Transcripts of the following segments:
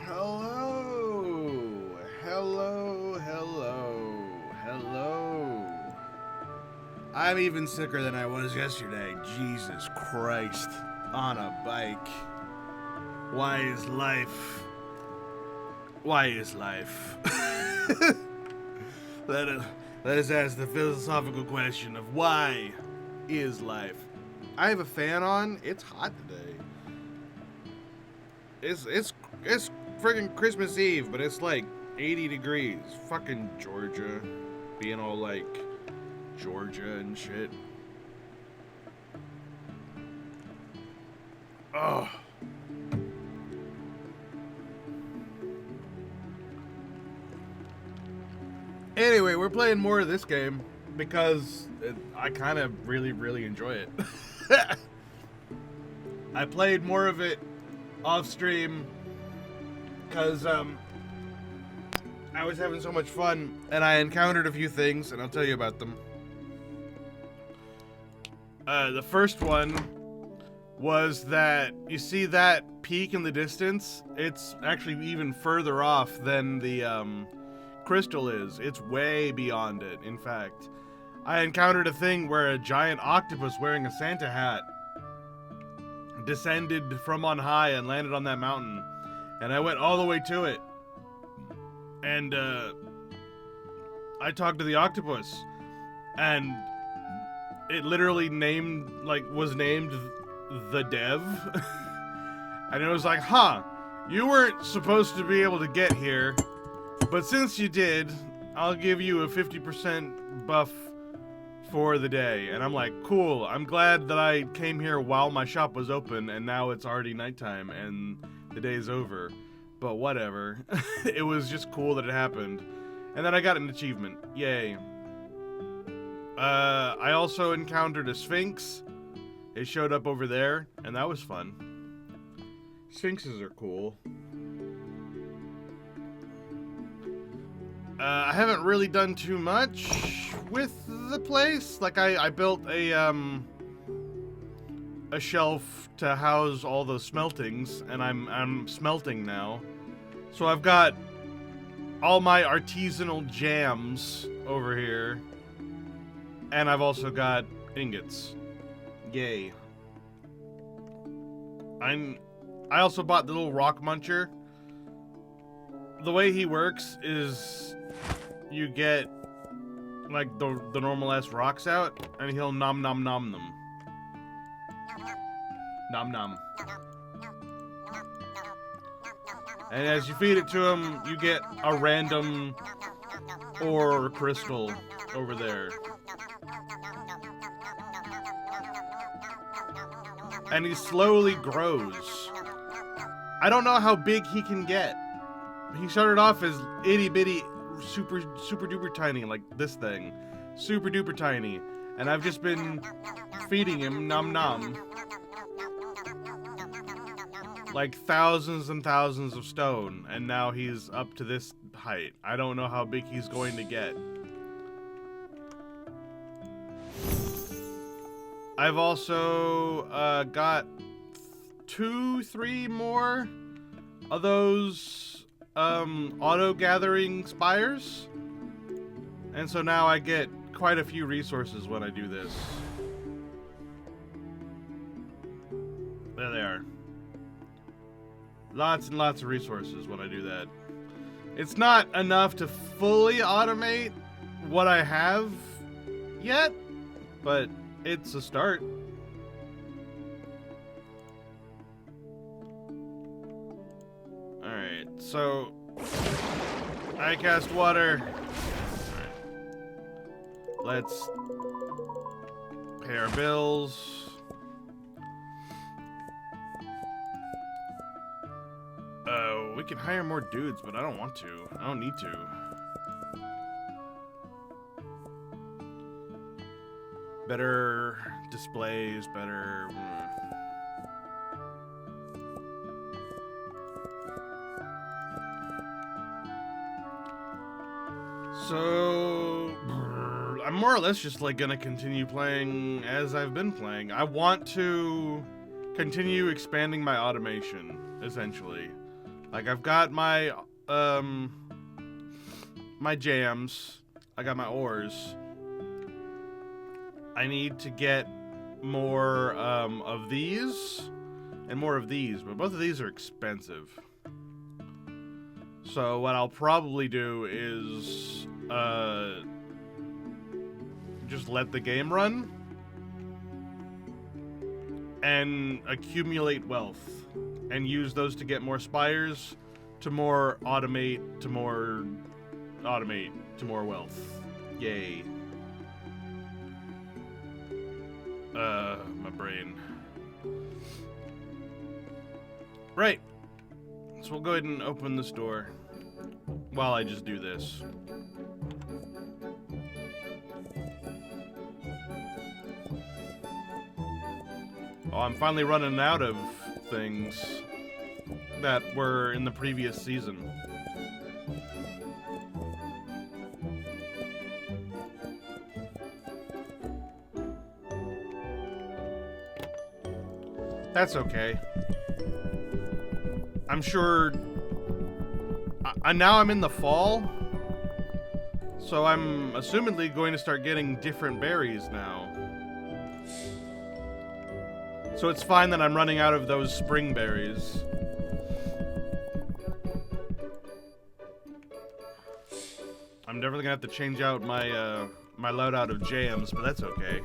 Hello, hello, hello, hello. I'm even sicker than I was yesterday. Jesus Christ. On a bike. Why is life? Why is life? Let us ask the philosophical question of why is life? I have a fan on. It's hot today. It's friggin' Christmas Eve, but it's like 80 degrees. Fucking Georgia. Being all like Georgia and shit. Oh. Anyway, we're playing more of this game because I kind of really enjoy it. I played more of it off stream because I was having so much fun and I encountered a few things and I'll tell you about them. The first one was that you see that peak in the distance? It's actually even further off than the crystal is. It's way beyond it, in fact. I encountered a thing where a giant octopus wearing a Santa hat descended from on high and landed on that mountain. And I went all the way to it. And I talked to the octopus. And it literally was named the Dev. And it was like, huh, you weren't supposed to be able to get here, but since you did, I'll give you a 50% buff for the day. And I'm like, cool, I'm glad that I came here while my shop was open and now it's already nighttime and the day's over. But whatever. It was just cool that it happened. And then I got an achievement. Yay. I also encountered a Sphinx. It showed up over there, and that was fun. Sphinxes are cool. I haven't really done too much with the place. Like, I built a shelf to house all the smeltings, and I'm smelting now. So I've got all my artisanal jams over here. And I've also got ingots. Yay. I also bought the little rock muncher. The way he works is you get like the normal ass rocks out and he'll nom nom nom them. Nom nom. And as you feed it to him, you get a random ore or crystal over there. And he slowly grows. I don't know how big he can get. He started off as itty bitty, super duper tiny, like this thing. Super duper tiny. And I've just been feeding him nom nom. Like thousands and thousands of stone. And now he's up to this height. I don't know how big he's going to get. I've also got 2-3 more of those auto-gathering spires. And so now I get quite a few resources when I do this. There they are. Lots and lots of resources when I do that. It's not enough to fully automate what I have yet, but it's a start. Alright, so I cast water. Alright. Let's pay our bills. We can hire more dudes, but I don't want to. I don't need to. Better displays, better... So... I'm more or less just like gonna continue playing as I've been playing. I want to continue expanding my automation, essentially. Like, I've got my, my jams. I got my ores. I need to get more, of these and more of these, but both of these are expensive. So what I'll probably do is, just let the game run and accumulate wealth and use those to get more spires, to more automate, to more wealth. Yay. My brain. Right. So we'll go ahead and open this door while I just do this. Oh, I'm finally running out of things that were in the previous season. That's okay. I'm sure... now I'm in the fall, so I'm assumedly going to start getting different berries now. So it's fine that I'm running out of those spring berries. I'm definitely gonna have to change out my my loadout of jams, but that's okay.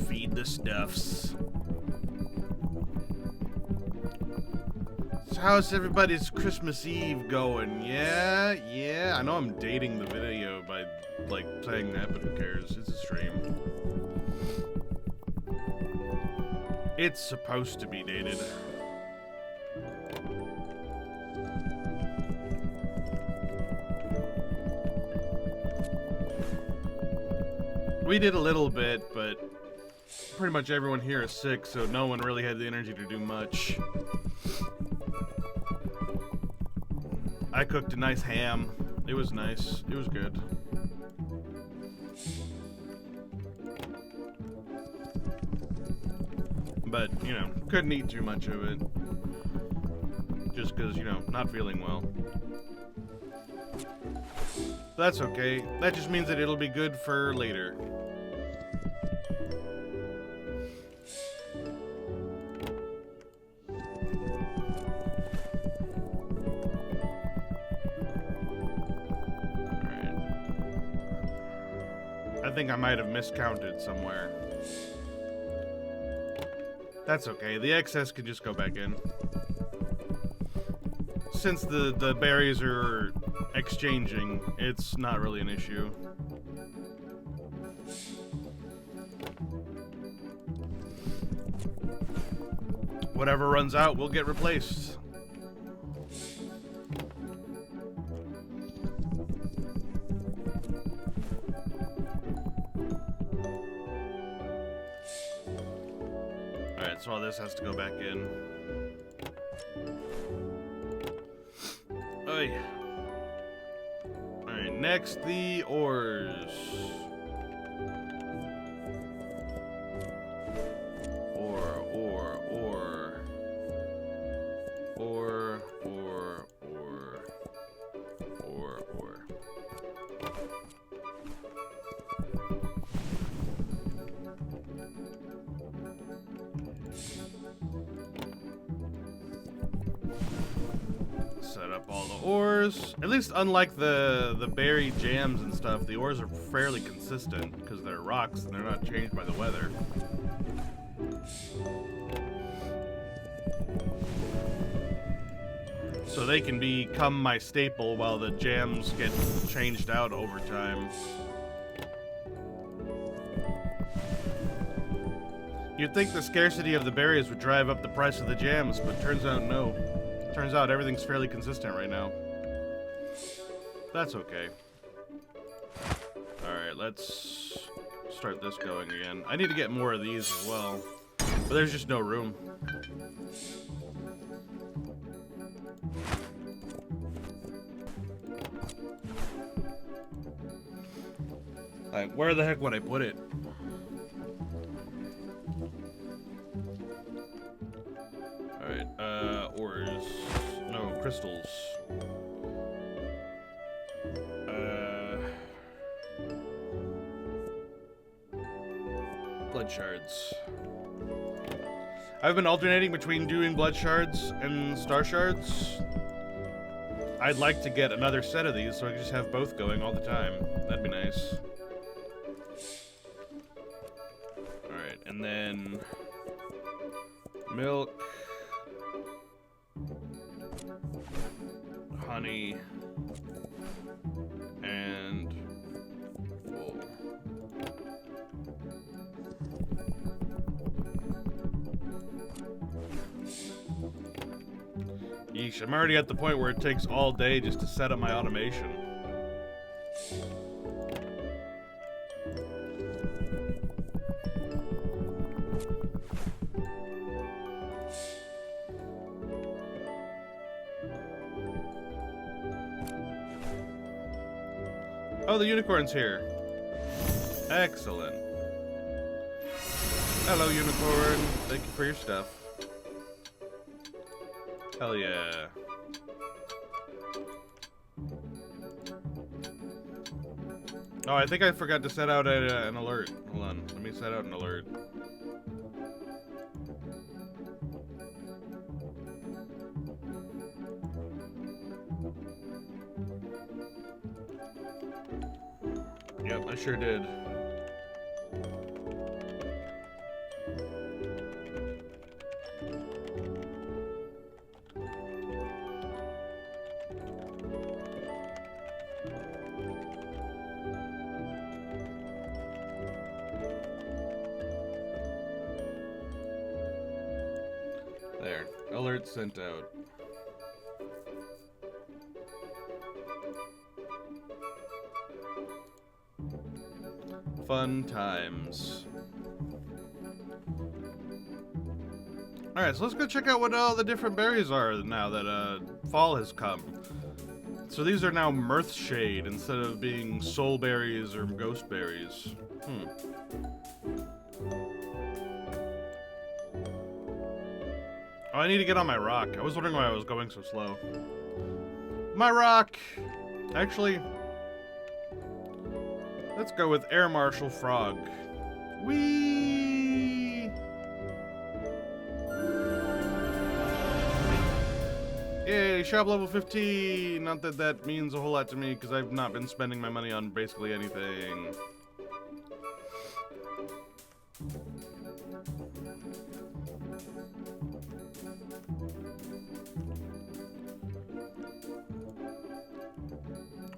Feed the stuffs. So how's everybody's Christmas Eve going? Yeah. I know I'm dating the video by, like, saying that, but who cares? It's a stream. It's supposed to be dated. We did a little bit, but pretty much everyone here is sick, so no one really had the energy to do much. I cooked a nice ham. It was nice. It was good. But, you know, couldn't eat too much of it. Just because, you know, not feeling well. That's okay. That just means that it'll be good for later. I think I might have miscounted somewhere. That's okay. The excess can just go back in. Since the berries are exchanging, it's not really an issue. Whatever runs out will get replaced. Alright, so all this has to go back in. Oh yeah. Alright, next the ores. Ore. Set up all the ores. At least unlike the berry jams and stuff, the ores are fairly consistent because they're rocks and they're not changed by the weather. So they can become my staple while the jams get changed out over time. You'd think the scarcity of the berries would drive up the price of the jams, but turns out no. Turns out everything's fairly consistent right now. That's okay. Alright, let's start this going again. I need to get more of these as well, but there's just no room. Like, where the heck would I put it? Alright, ores. No, crystals. Blood shards. I've been alternating between doing blood shards and star shards. I'd like to get another set of these so I can just have both going all the time. That'd be nice. Alright, and then milk, honey, and wool. Yeesh, I'm already at the point where it takes all day just to set up my automation. Oh, the unicorn's here. Excellent. Hello, unicorn. Thank you for your stuff. Hell yeah. Oh, I think I forgot to set out an alert. Hold on. Let me set out an alert. Yep, I sure did. There. Alert sent out. Fun times. Alright, so let's go check out what all the different berries are now that fall has come. So these are now Mirth Shade instead of being soul berries or ghost berries. Oh, I need to get on my rock. I was wondering why I was going so slow. My rock! Actually, let's go with Air Marshal Frog. Whee! Yay, shop level 15! Not that that means a whole lot to me, because I've not been spending my money on basically anything.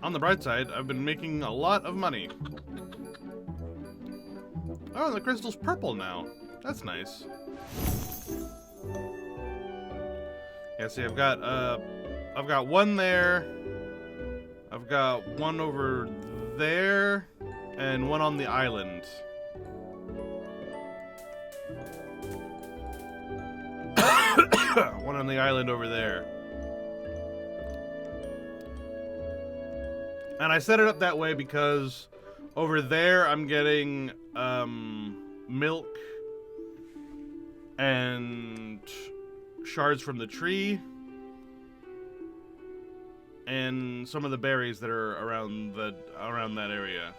On the bright side, I've been making a lot of money. Oh, the crystal's purple now. That's nice. Yeah, see, I've got one there. I've got one over there, and one on the island. One on the island over there. And I set it up that way because over there I'm getting milk and shards from the tree and some of the berries that are around that area.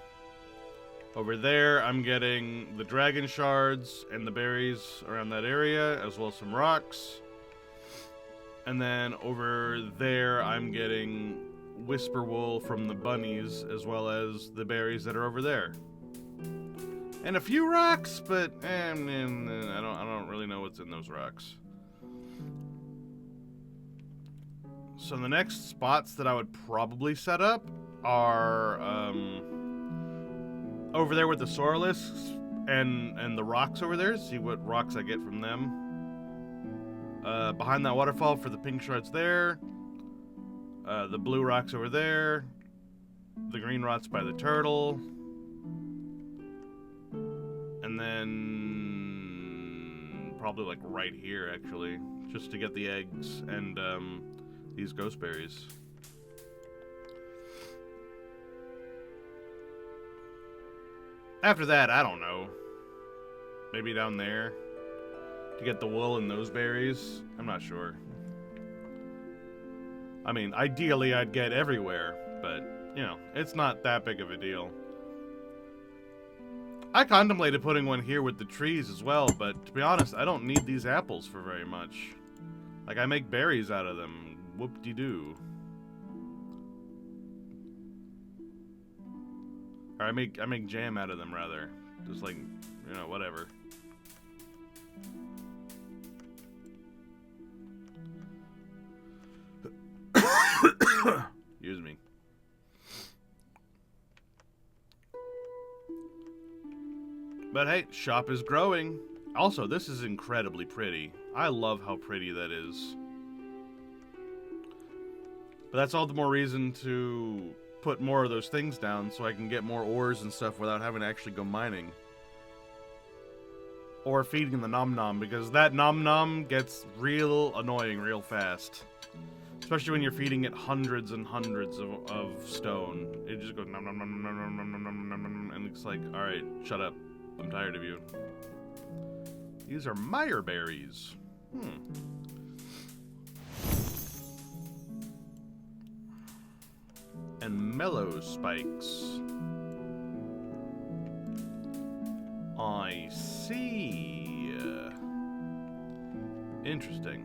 Over there I'm getting the dragon shards and the berries around that area, as well as some rocks. And then over there I'm getting whisper wool from the bunnies, as well as the berries that are over there, and a few rocks, but I don't really know what's in those rocks. So the next spots that I would probably set up are over there with the Soralisks and the rocks over there. See what rocks I get from them. Behind that waterfall for the pink shards there. The blue rocks over there, the green rocks by the turtle, and then probably like right here actually, just to get the eggs and these ghost berries. After that, I don't know. Maybe down there to get the wool and those berries. I'm not sure. I mean, ideally I'd get everywhere, but, you know, it's not that big of a deal. I contemplated putting one here with the trees as well, but to be honest, I don't need these apples for very much. Like, I make berries out of them. Whoop-de-doo. Or I make jam out of them, rather. Just like, you know, whatever. Excuse me. But hey, shop is growing. Also, this is incredibly pretty. I love how pretty that is. But that's all the more reason to put more of those things down so I can get more ores and stuff without having to actually go mining. Or feeding the nom-nom, because that nom-nom gets real annoying real fast. Especially when you're feeding it hundreds and hundreds of stone. It just goes nom nom nom nom nom nom nom nom nom nom, and it's like, alright, shut up. I'm tired of you. These are mire berries. And mellow spikes. I see. Interesting.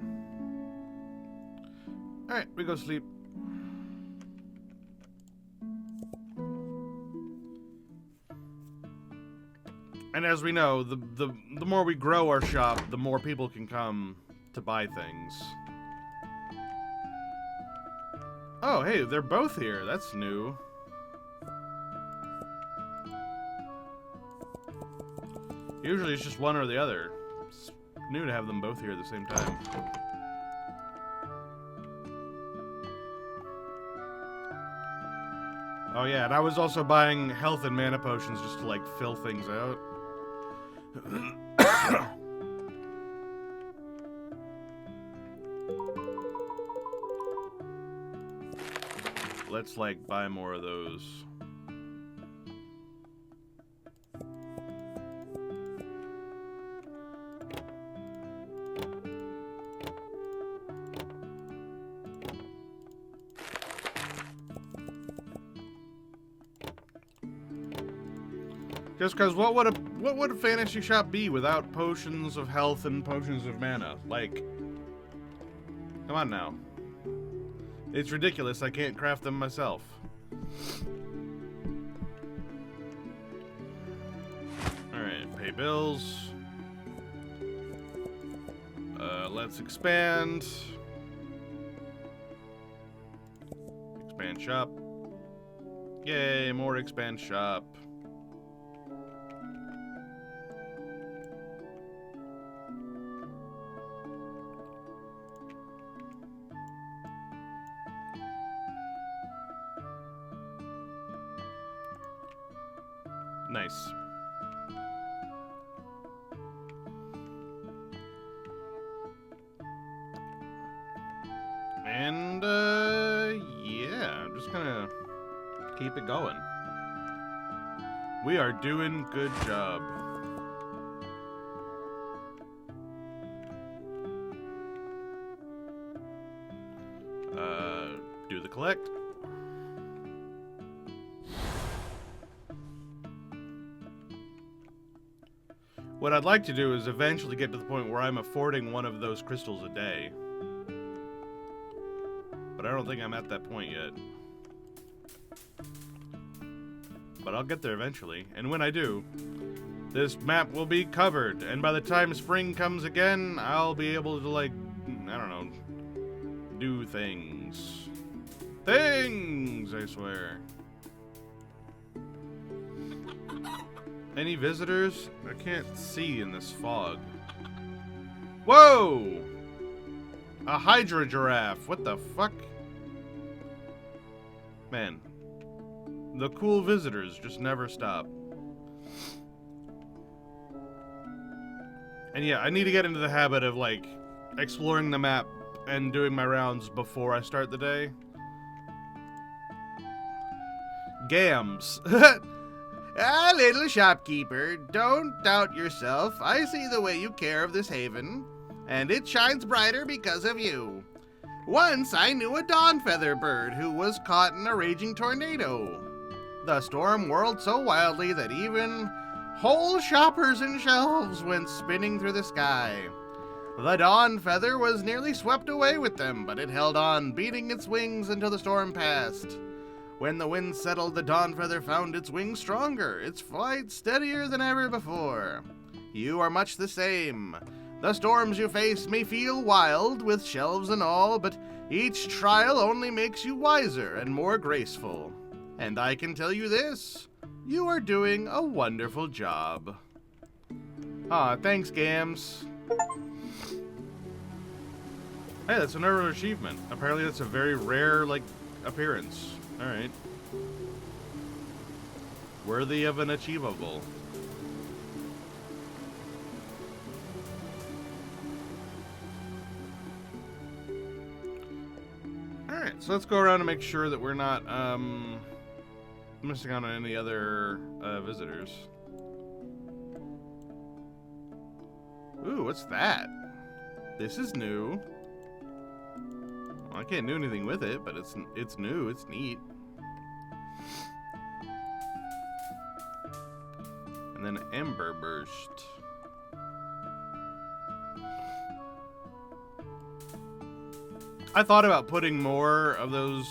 Alright, we go sleep. And as we know, the more we grow our shop, the more people can come to buy things. Oh, hey, they're both here. That's new. Usually it's just one or the other. It's new to have them both here at the same time. Oh yeah, and I was also buying health and mana potions just to, like, fill things out. Let's, like, buy more of those. Just because what would a fantasy shop be without potions of health and potions of mana? Like, come on now. It's ridiculous. I can't craft them myself. Alright, pay bills. Let's expand. Expand shop. Yay, more expand shop. Nice. And, yeah, I'm just gonna keep it going. We are doing good job. Do the collect. What I'd like to do is eventually get to the point where I'm affording one of those crystals a day. But I don't think I'm at that point yet. But I'll get there eventually. And when I do, this map will be covered. And by the time spring comes again, I'll be able to, like, I don't know, do things. Things, I swear. Any visitors? I can't see in this fog. Whoa! A Hydra giraffe. What the fuck? Man. The cool visitors just never stop. And yeah, I need to get into the habit of, like, exploring the map and doing my rounds before I start the day. Gams. Ah, little shopkeeper, don't doubt yourself. I see the way you care of this haven, and it shines brighter because of you. Once I knew a dawn feather bird who was caught in a raging tornado. The storm whirled so wildly that even whole shoppers and shelves went spinning through the sky. The dawn feather was nearly swept away with them, but it held on, beating its wings until the storm passed. When the wind settled, the dawn feather found its wings stronger, its flight steadier than ever before. You are much the same. The storms you face may feel wild, with shelves and all, but each trial only makes you wiser and more graceful. And I can tell you this, you are doing a wonderful job. Aw, thanks, Gams. Hey, that's another achievement. Apparently that's a very rare, appearance. Alright. Worthy of an achievable. Alright, so let's go around and make sure that we're not, missing out on any other, visitors. Ooh, what's that? This is new. Well, I can't do anything with it, but it's new, it's neat. And then Ember Burst. I thought about putting more of those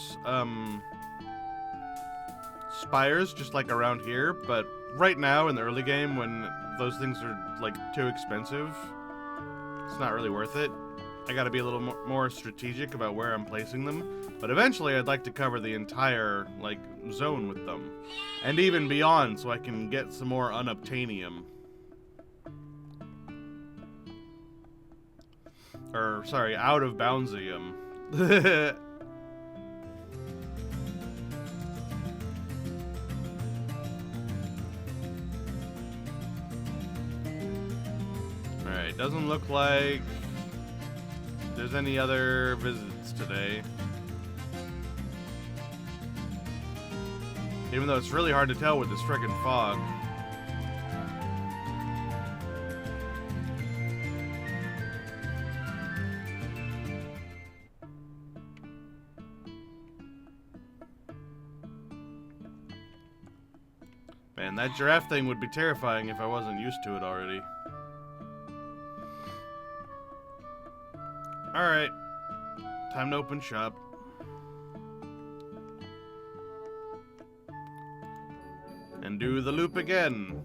spires just like around here, but right now in the early game when those things are like too expensive, it's not really worth it. I gotta be a little more strategic about where I'm placing them, but eventually I'd like to cover the entire zone with them, and even beyond, so I can get some more unobtainium. Or sorry, out of boundsium. Alright, doesn't look like there's any other visits today. Even though it's really hard to tell with this frickin' fog. Man, that giraffe thing would be terrifying if I wasn't used to it already. Alright. Time to open shop. And do the loop again.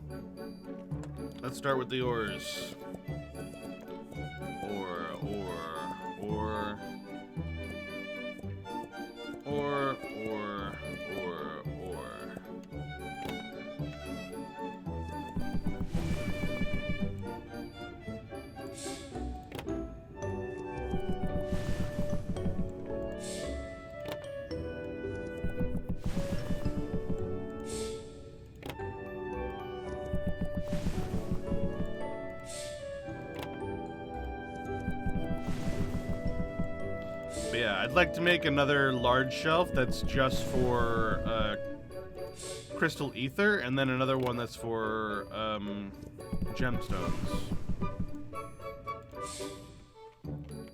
Let's start with the ores. Ore. Yeah, I'd like to make another large shelf that's just for crystal ether, and then another one that's for gemstones.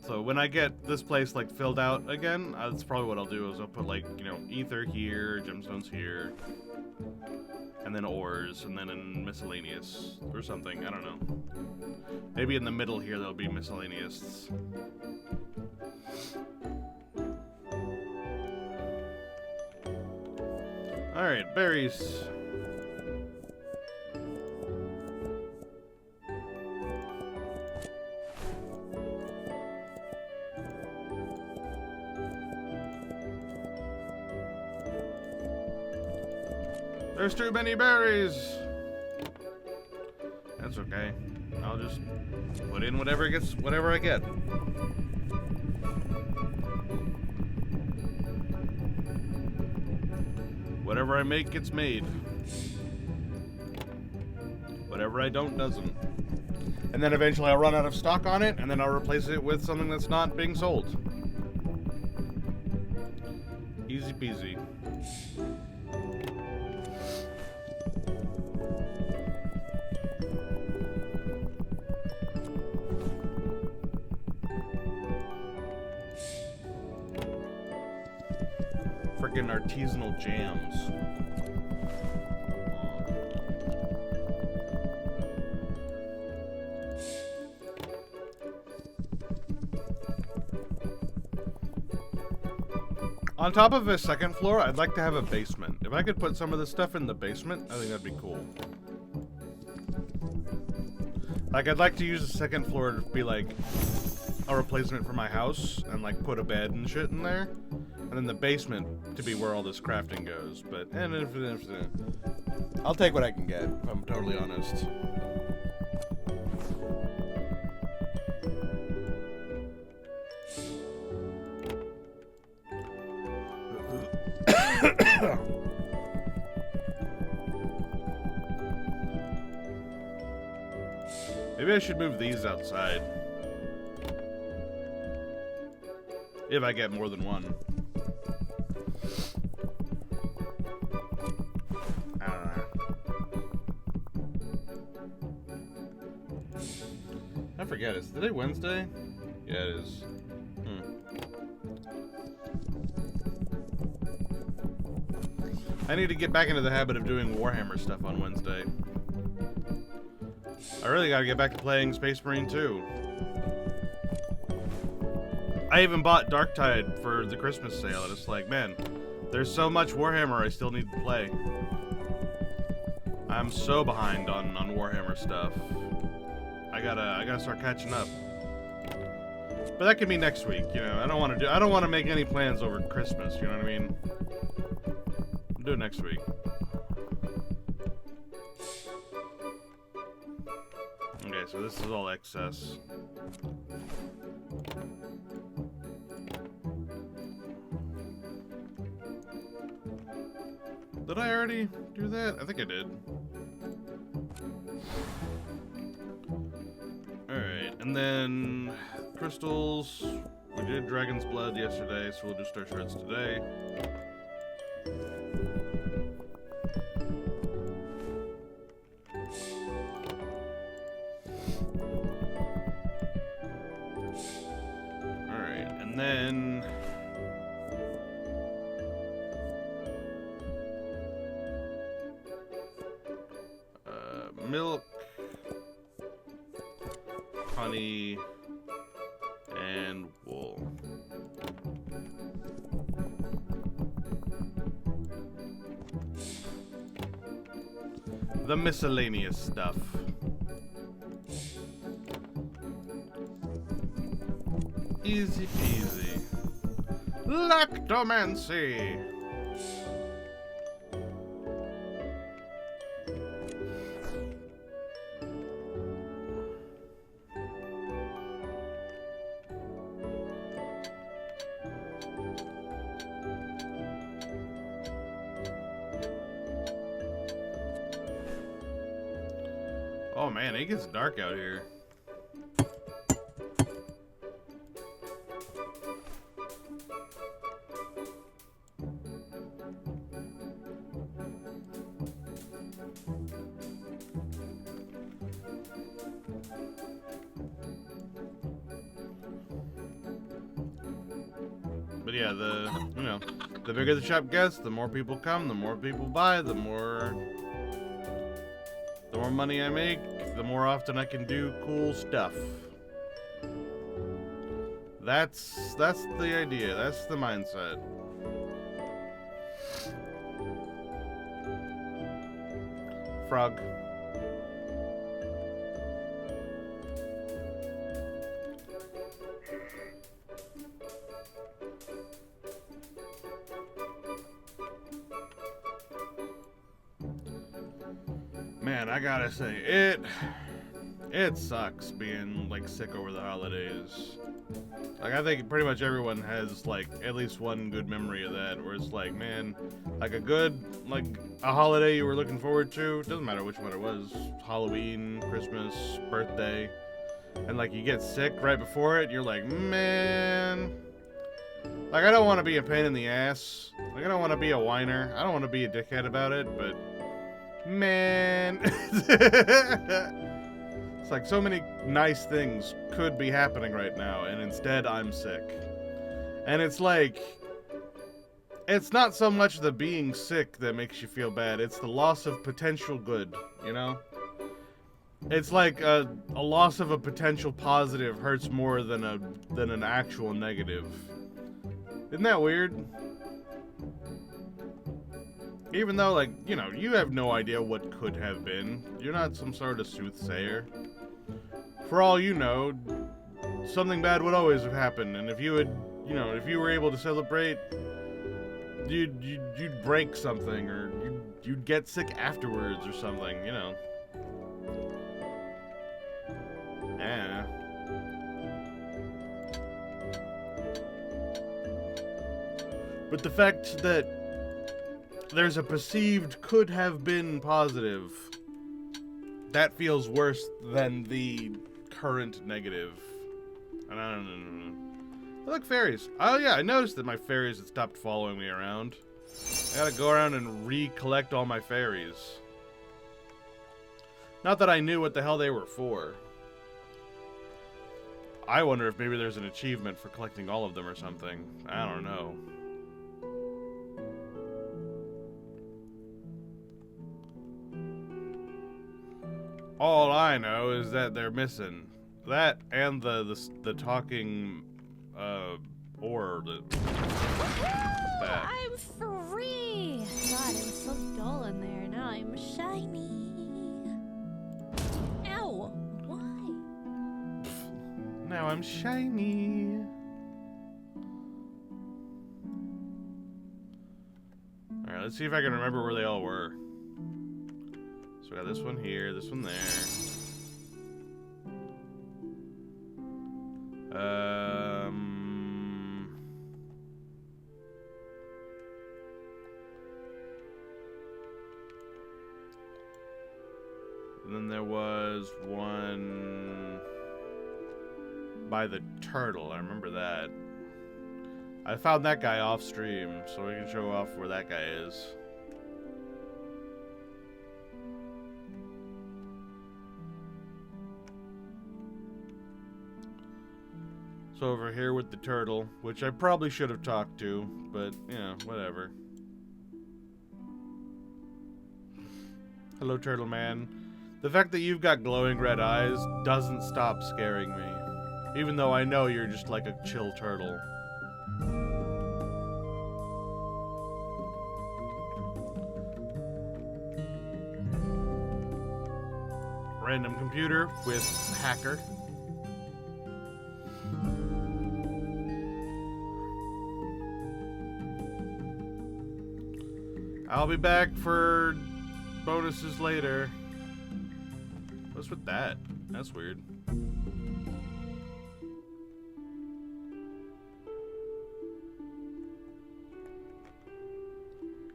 So when I get this place filled out again, that's probably what I'll do. Is I'll put ether here, gemstones here, and then ores, and then in miscellaneous or something. I don't know. Maybe in the middle here there'll be miscellaneous. Alright, berries. There's too many berries! That's okay. I'll just put in whatever I get. Whatever I make gets made. Whatever I don't doesn't. And then eventually I'll run out of stock on it, and then I'll replace it with something that's not being sold. Easy peasy. freaking artisanal jams. On top of a second floor, I'd like to have a basement. If I could put some of this stuff in the basement, I think that'd be cool. Like, I'd like to use the second floor to be like a replacement for my house and like put a bed and shit in there. And then the basement to be where all this crafting goes. But, I'll take what I can get, if I'm totally honest. Maybe I should move these outside. If I get more than one. I don't know. I forget, is today Wednesday? Yeah, it is. I need to get back into the habit of doing Warhammer stuff on Wednesday. I really gotta get back to playing Space Marine 2. I even bought Darktide for the Christmas sale, and it's like, man, there's so much Warhammer I still need to play. I'm so behind on Warhammer stuff. I gotta start catching up. But that can be next week, you know. I don't want to make any plans over Christmas, you know what I mean? I'll do it next week. Okay, so this is all excess. Did I already do that? I think I did. Alright, and then crystals. We did Dragon's Blood yesterday, so we'll do Star Shards today. And then milk, honey, and wool. The miscellaneous stuff. Easy peasy. Lactomancy. Oh man, it gets dark out here. But yeah, the bigger the shop gets, the more people come, the more people buy, the more money I make, the more often I can do cool stuff. That's the idea. That's the mindset. Frog. Man, I gotta say, it sucks being like sick over the holidays. Like, I think pretty much everyone has like at least one good memory of that, where it's like, man, like a holiday you were looking forward to. It doesn't matter which one it was, Halloween, Christmas, birthday, and like you get sick right before it. You're like, man, like I don't want to be a pain in the ass. Like I don't want to be a whiner. I don't want to be a dickhead about it, but. Man, it's like so many nice things could be happening right now, and instead I'm sick. And it's like, it's not so much the being sick that makes you feel bad. It's the loss of potential good, you know? It's like a loss of a potential positive hurts more than an actual negative. Isn't that weird? Even though, like, you know, you have no idea what could have been. You're not some sort of soothsayer. For all you know, something bad would always have happened, and if you had, you know, if you were able to celebrate, you'd break something, or you'd get sick afterwards or something, you know. Yeah. But the fact that there's a perceived could have been positive, that feels worse than the current negative. And I don't know. Look, fairies. Oh yeah, I noticed that my fairies had stopped following me around. I gotta go around and recollect all my fairies. Not that I knew what the hell they were for. I wonder if maybe there's an achievement for collecting all of them or something. I don't know. All I know is that they're missing. That and the talking ore that. I'm free! God, it was so dull in there. Now I'm shiny. Ow! Why? Now I'm shiny. Alright, let's see if I can remember where they all were. So we got this one here, this one there. And then there was one by the turtle. I remember that. I found that guy off stream, so we can show off where that guy is. So over here with the turtle, which I probably should have talked to, but, you know, whatever. Hello, turtle man. The fact that you've got glowing red eyes doesn't stop scaring me. Even though I know you're just like a chill turtle. Random computer with hacker. I'll be back for bonuses later. What's with that? That's weird.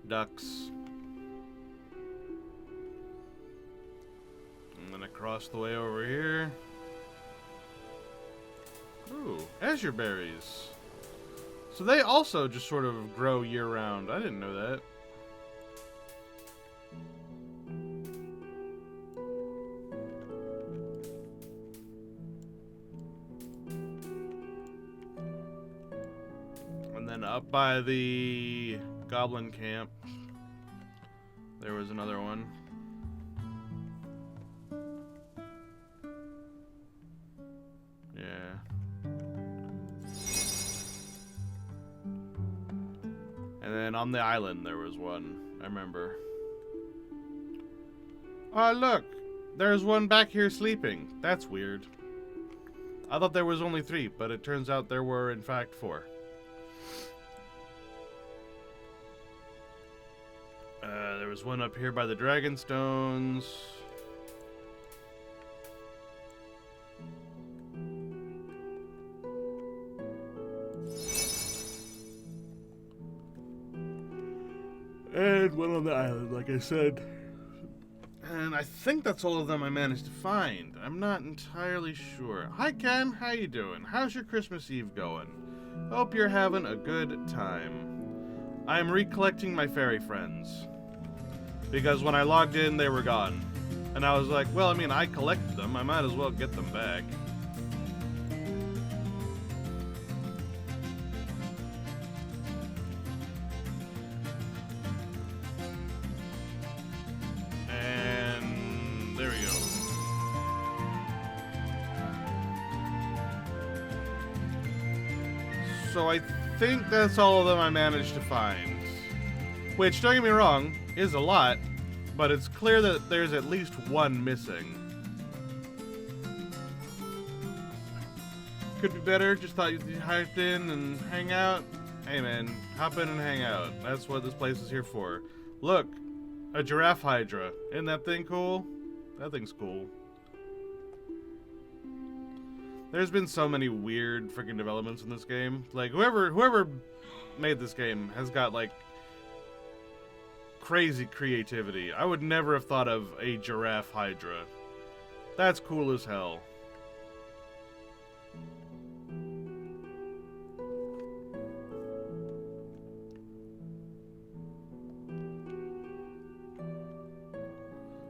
Ducks. I'm gonna cross the way over here. Ooh, azure berries. So they also just sort of grow year-round. I didn't know that. And then up by the goblin camp, there was another one. Yeah. And then on the island there was one, I remember. Oh, look! There's one back here sleeping. That's weird. I thought there was only 3, but it turns out there were, in fact, 4. There was one up here by the dragon stones. And one on the island, like I said. And I think that's all of them I managed to find. I'm not entirely sure. Hi Ken, how you doing? How's your Christmas Eve going? Hope you're having a good time. I'm recollecting my fairy friends. Because when I logged in, they were gone. And I was like, well, I mean, I collected them. I might as well get them back. So I think that's all of them I managed to find. Which, don't get me wrong, is a lot, but it's clear that there's at least one missing. Could be better, just thought you'd hop in and hang out. Hey man, hop in and hang out. That's what this place is here for. Look, a giraffe hydra. Isn't that thing cool? That thing's cool. There's been so many weird freaking developments in this game. Like, whoever made this game has got, like, crazy creativity. I would never have thought of a giraffe hydra. That's cool as hell.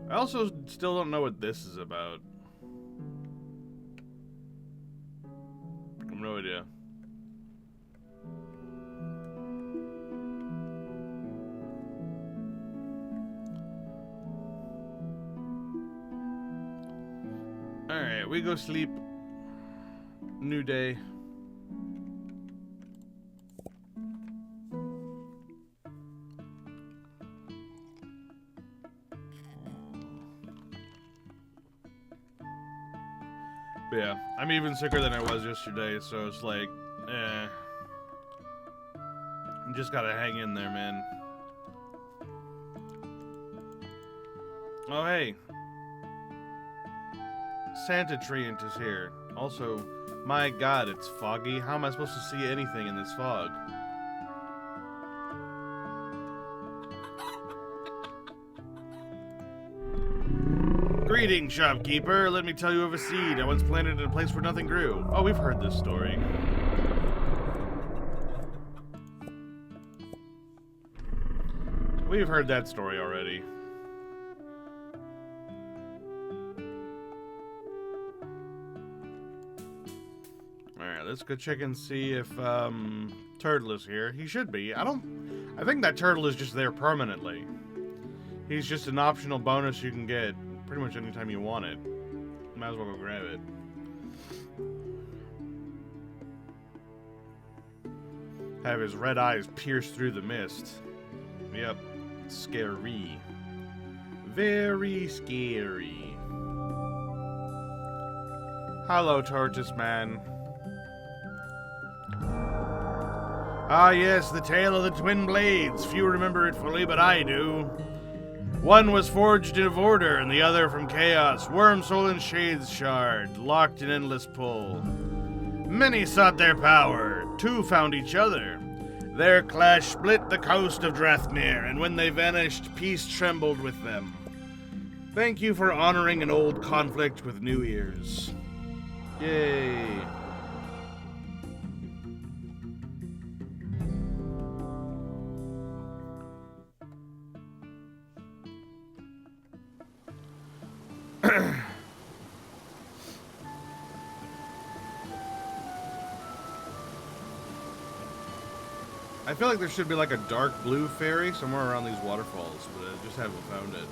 I also still don't know what this is about. I have no idea. Alright, we go sleep. New day. But yeah, I'm even sicker than I was yesterday, so it's like, you just gotta hang in there, man. Oh, hey. Santa Treant is here. Also, my god, it's foggy. How am I supposed to see anything in this fog? Greetings, shopkeeper. Let me tell you of a seed I once planted in a place where nothing grew. Oh, we've heard this story. We've heard that story already. Alright, let's go check and see if Turtle is here. He should be. I think that turtle is just there permanently. He's just an optional bonus you can get pretty much anytime you want it. Might as well go grab it. Have his red eyes pierce through the mist. Yep. Scary. Very scary. Hello, Tortoise Man. Ah yes, the tale of the twin blades. Few remember it fully, but I do. One was forged of order, and the other from chaos. Worm soul and shades shard, locked in endless pull. Many sought their power, two found each other. Their clash split the coast of Drathmir, and when they vanished, peace trembled with them. Thank you for honoring an old conflict with new ears. Yay. I feel like there should be like a dark blue fairy somewhere around these waterfalls, but I just haven't found it.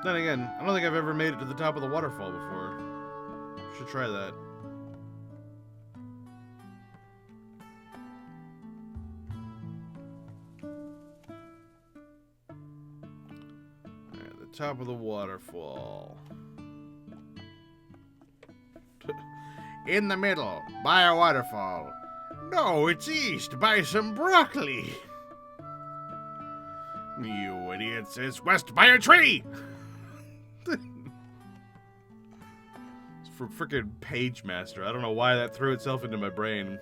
Then again, I don't think I've ever made it to the top of the waterfall before. Should try that. Top of the waterfall. In the middle, by a waterfall. No, it's east, by some broccoli. You idiots, it's west by a tree. It's for frickin' Page Master. I don't know why that threw itself into my brain.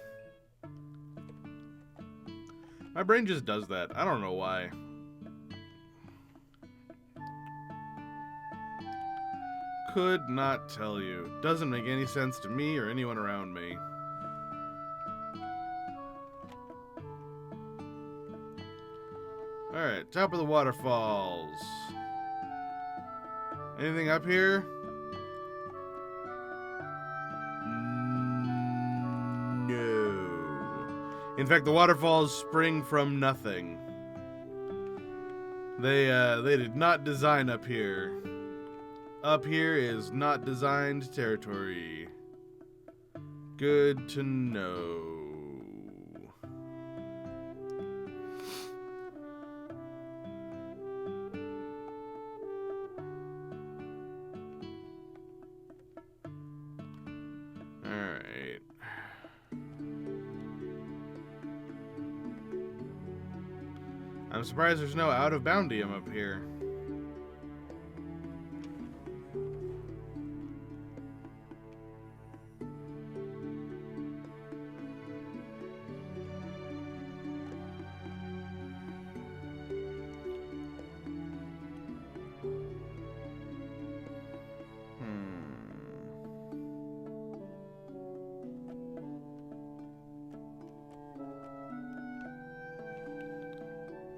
My brain just does that. I don't know why. Could not tell you. Doesn't make any sense to me or anyone around me. Alright, top of the waterfalls. Anything up here? No. In fact, the waterfalls spring from nothing. They did not design up here. Up here is not designed territory. Good to know. Alright. I'm surprised there's no out of boundium up here.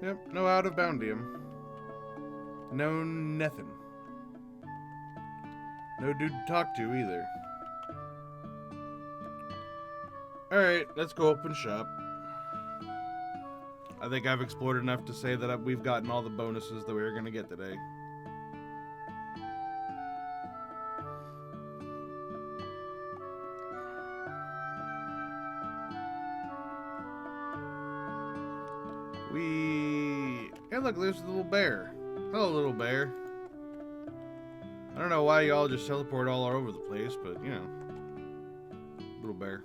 Yep, no out of boundium. No nothing. No dude to talk to either. Alright, let's go open shop. I think I've explored enough to say that we've gotten all the bonuses that we were going to get today. Hey, look, there's a little bear. Hello, little bear. I don't know why y'all just teleport all over the place, but, you know. Little bear.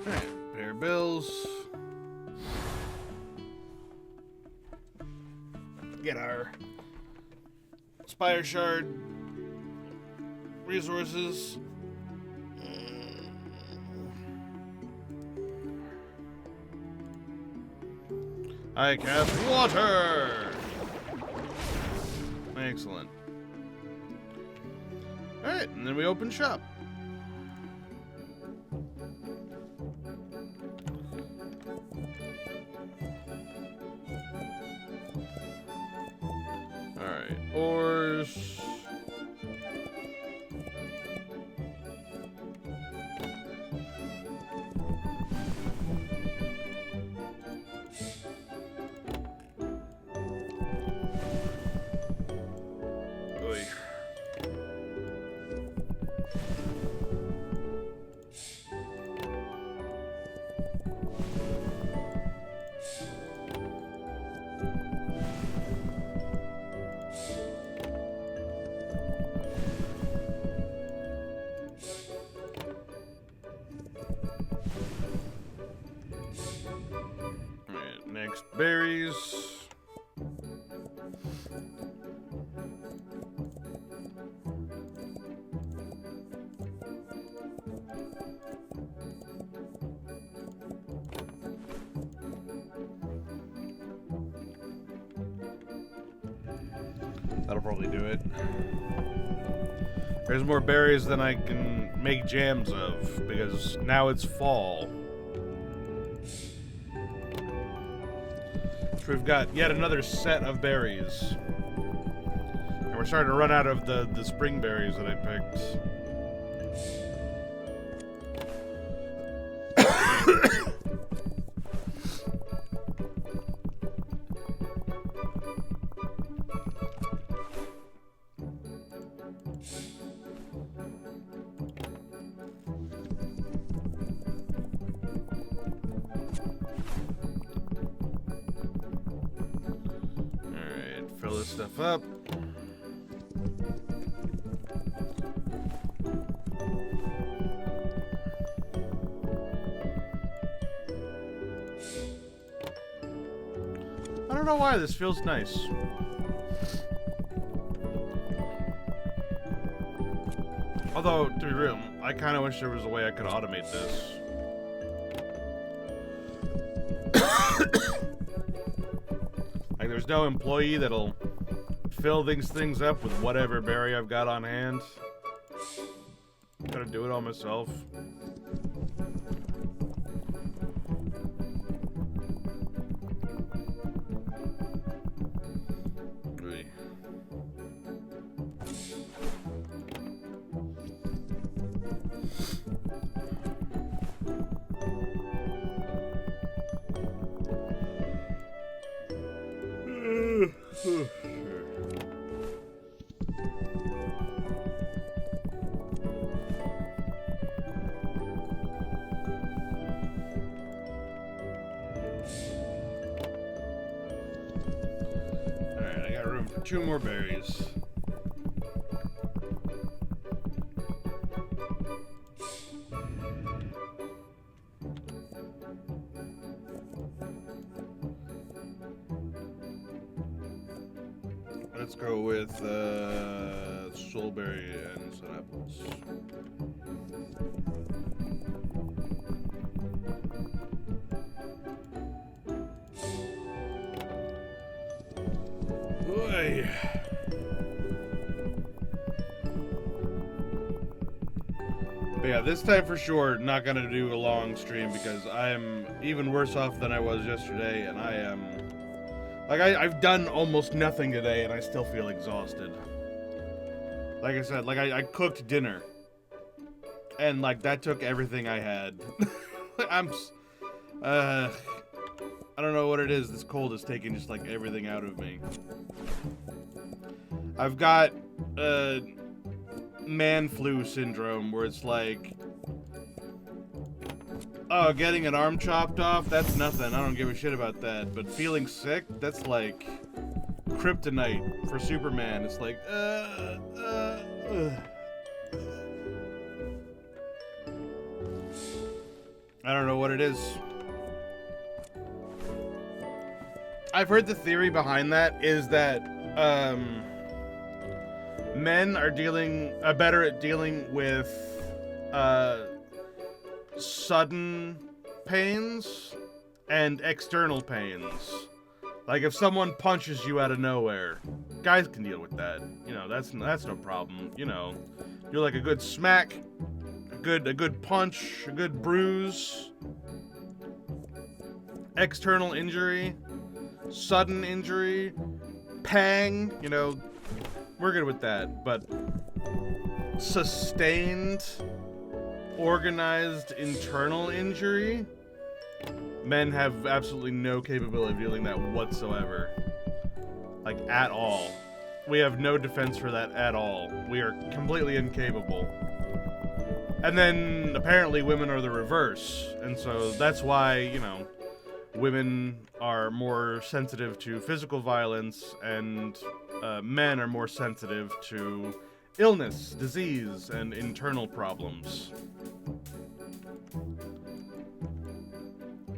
Alright, pair of bills. Get our Spire Shard resources. I cast water! Excellent. Alright, and then we open shop. Alright, ores. Next, berries. That'll probably do it. There's more berries than I can make jams of, because now it's fall. So we've got yet another set of berries. And we're starting to run out of the spring berries that I picked. Fill this stuff up. I don't know why this feels nice. Although, to be real, I kind of wish there was a way I could automate this. Like, there's no employee that'll fill these things up with whatever berry I've got on hand. Gotta do it all myself. Alright, I got room for 2 more berries. Let's go with soulberry and sun apples. Boy. But yeah, this time for sure, not gonna do a long stream because I am even worse off than I was yesterday, and I am... Like, I've done almost nothing today, and I still feel exhausted. Like I said, like, I cooked dinner. And, like, that took everything I had. I don't know what it is. This cold is taking just, like, everything out of me. I've got, man flu syndrome, where it's like... Oh, getting an arm chopped off? That's nothing. I don't give a shit about that. But feeling sick? That's like kryptonite for Superman. It's like, I don't know what it is. I've heard the theory behind that is that men are better at dealing with sudden pains and external pains. Like if someone punches you out of nowhere, guys can deal with that. You know, that's no problem. You know, you're like a good smack, a good punch, a good bruise. External injury, sudden injury, pang, you know, we're good with that. But sustained, organized internal injury, men have absolutely no capability of dealing that whatsoever. Like, at all. We have no defense for that at all. We are completely incapable. And then, apparently, women are the reverse. And so, that's why, you know, women are more sensitive to physical violence, and men are more sensitive to illness, disease, and internal problems.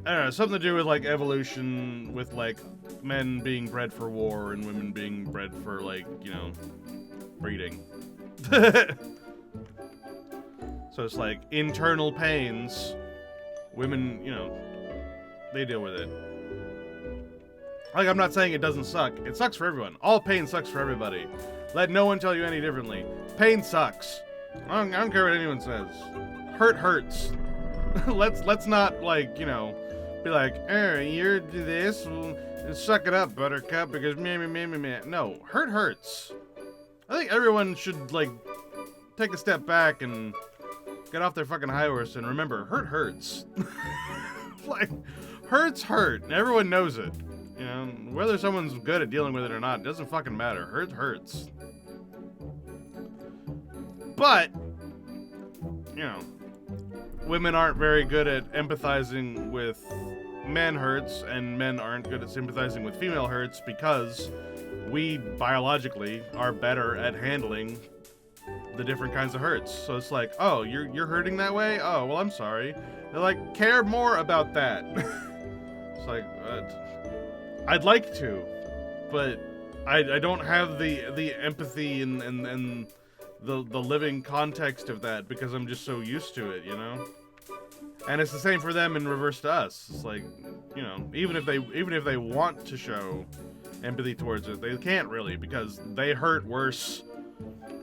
I don't know, something to do with, like, evolution, with, like, men being bred for war and women being bred for, like, you know, breeding. So it's like, internal pains, women, you know, they deal with it. Like, I'm not saying it doesn't suck. It sucks for everyone. All pain sucks for everybody. Let no one tell you any differently. Pain sucks. I don't care what anyone says. Hurt hurts. let's not, like, you know, be like, you're this, suck it up, buttercup, because meh. No, hurt hurts. I think everyone should, like, take a step back and get off their fucking high horse and remember, hurt hurts. Like, hurts hurt. Everyone knows it. You know, whether someone's good at dealing with it or not, doesn't fucking matter. Hurt hurts. But, you know, women aren't very good at empathizing with men hurts, and men aren't good at sympathizing with female hurts because we biologically are better at handling the different kinds of hurts. So it's like, oh, you're hurting that way? Oh, well, I'm sorry. They're like, care more about that. It's like, I'd like to, but I don't have the empathy and the living context of that because I'm just so used to it, you know? And it's the same for them in reverse to us. It's like, you know, even if they want to show empathy towards it, they can't really because they hurt worse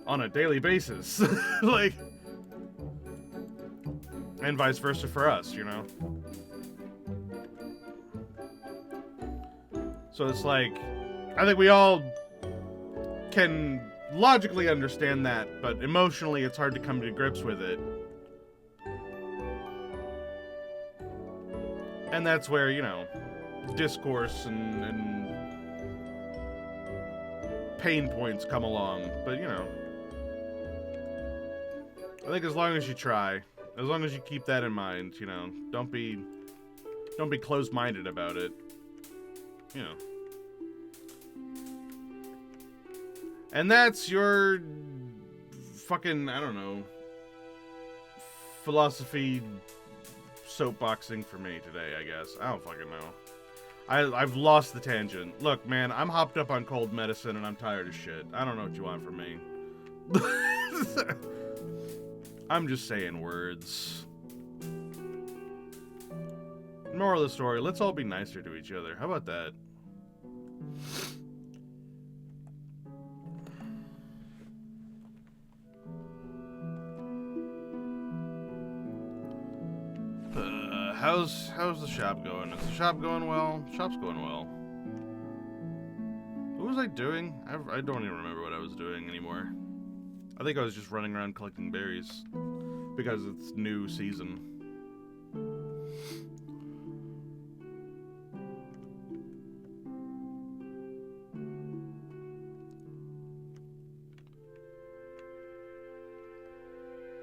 on a daily basis. Like, and vice versa for us, you know? So it's like, I think we all can logically understand that, but emotionally it's hard to come to grips with it. And that's where, you know, discourse and pain points come along. But, you know. I think as long as you try, as long as you keep that in mind, you know, don't be closed-minded about it. You know. And that's your fucking, I don't know, philosophy soapboxing for me today, I guess. I don't fucking know. I've lost the tangent. Look, man, I'm hopped up on cold medicine and I'm tired of shit. I don't know what you want from me. I'm just saying words. Moral of the story, let's all be nicer to each other. How about that? How's the shop going? Is the shop going well? Shop's going well. What was I doing? I don't even remember what I was doing anymore. I think I was just running around collecting berries because it's new season.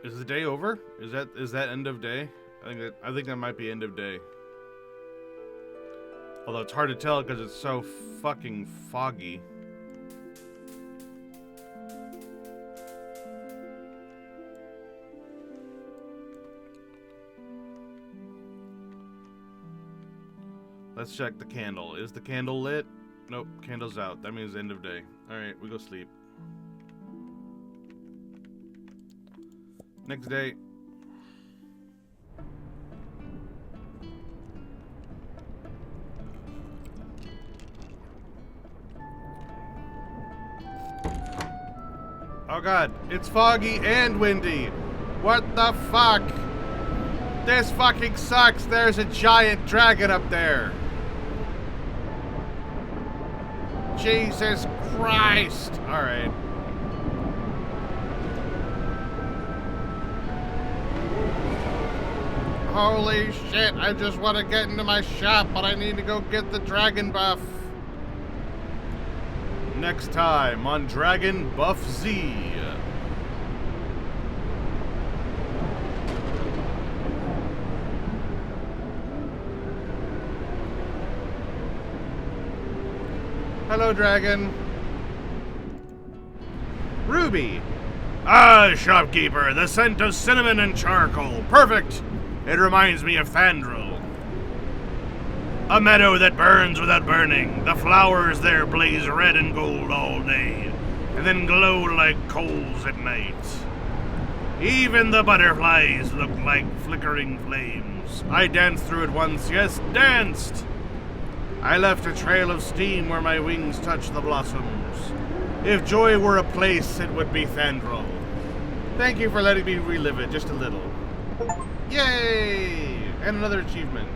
Is the day over? Is that end of day? I think that might be end of day. Although it's hard to tell because it's so fucking foggy. Let's check the candle. Is the candle lit? Nope, candle's out. That means end of day. Alright, we go sleep. Next day. Oh god, it's foggy and windy. What the fuck? This fucking sucks. There's a giant dragon up there. Jesus Christ. Alright. Holy shit, I just want to get into my shop, but I need to go get the dragon buff. Next time on Dragon Buff Z. Hello, dragon. Ruby. Ah, shopkeeper, the scent of cinnamon and charcoal. Perfect. It reminds me of Thandril. A meadow that burns without burning. The flowers there blaze red and gold all day, and then glow like coals at night. Even the butterflies look like flickering flames. I danced through it once, yes, danced! I left a trail of steam where my wings touched the blossoms. If joy were a place, it would be Thandril. Thank you for letting me relive it just a little. Yay! And another achievement.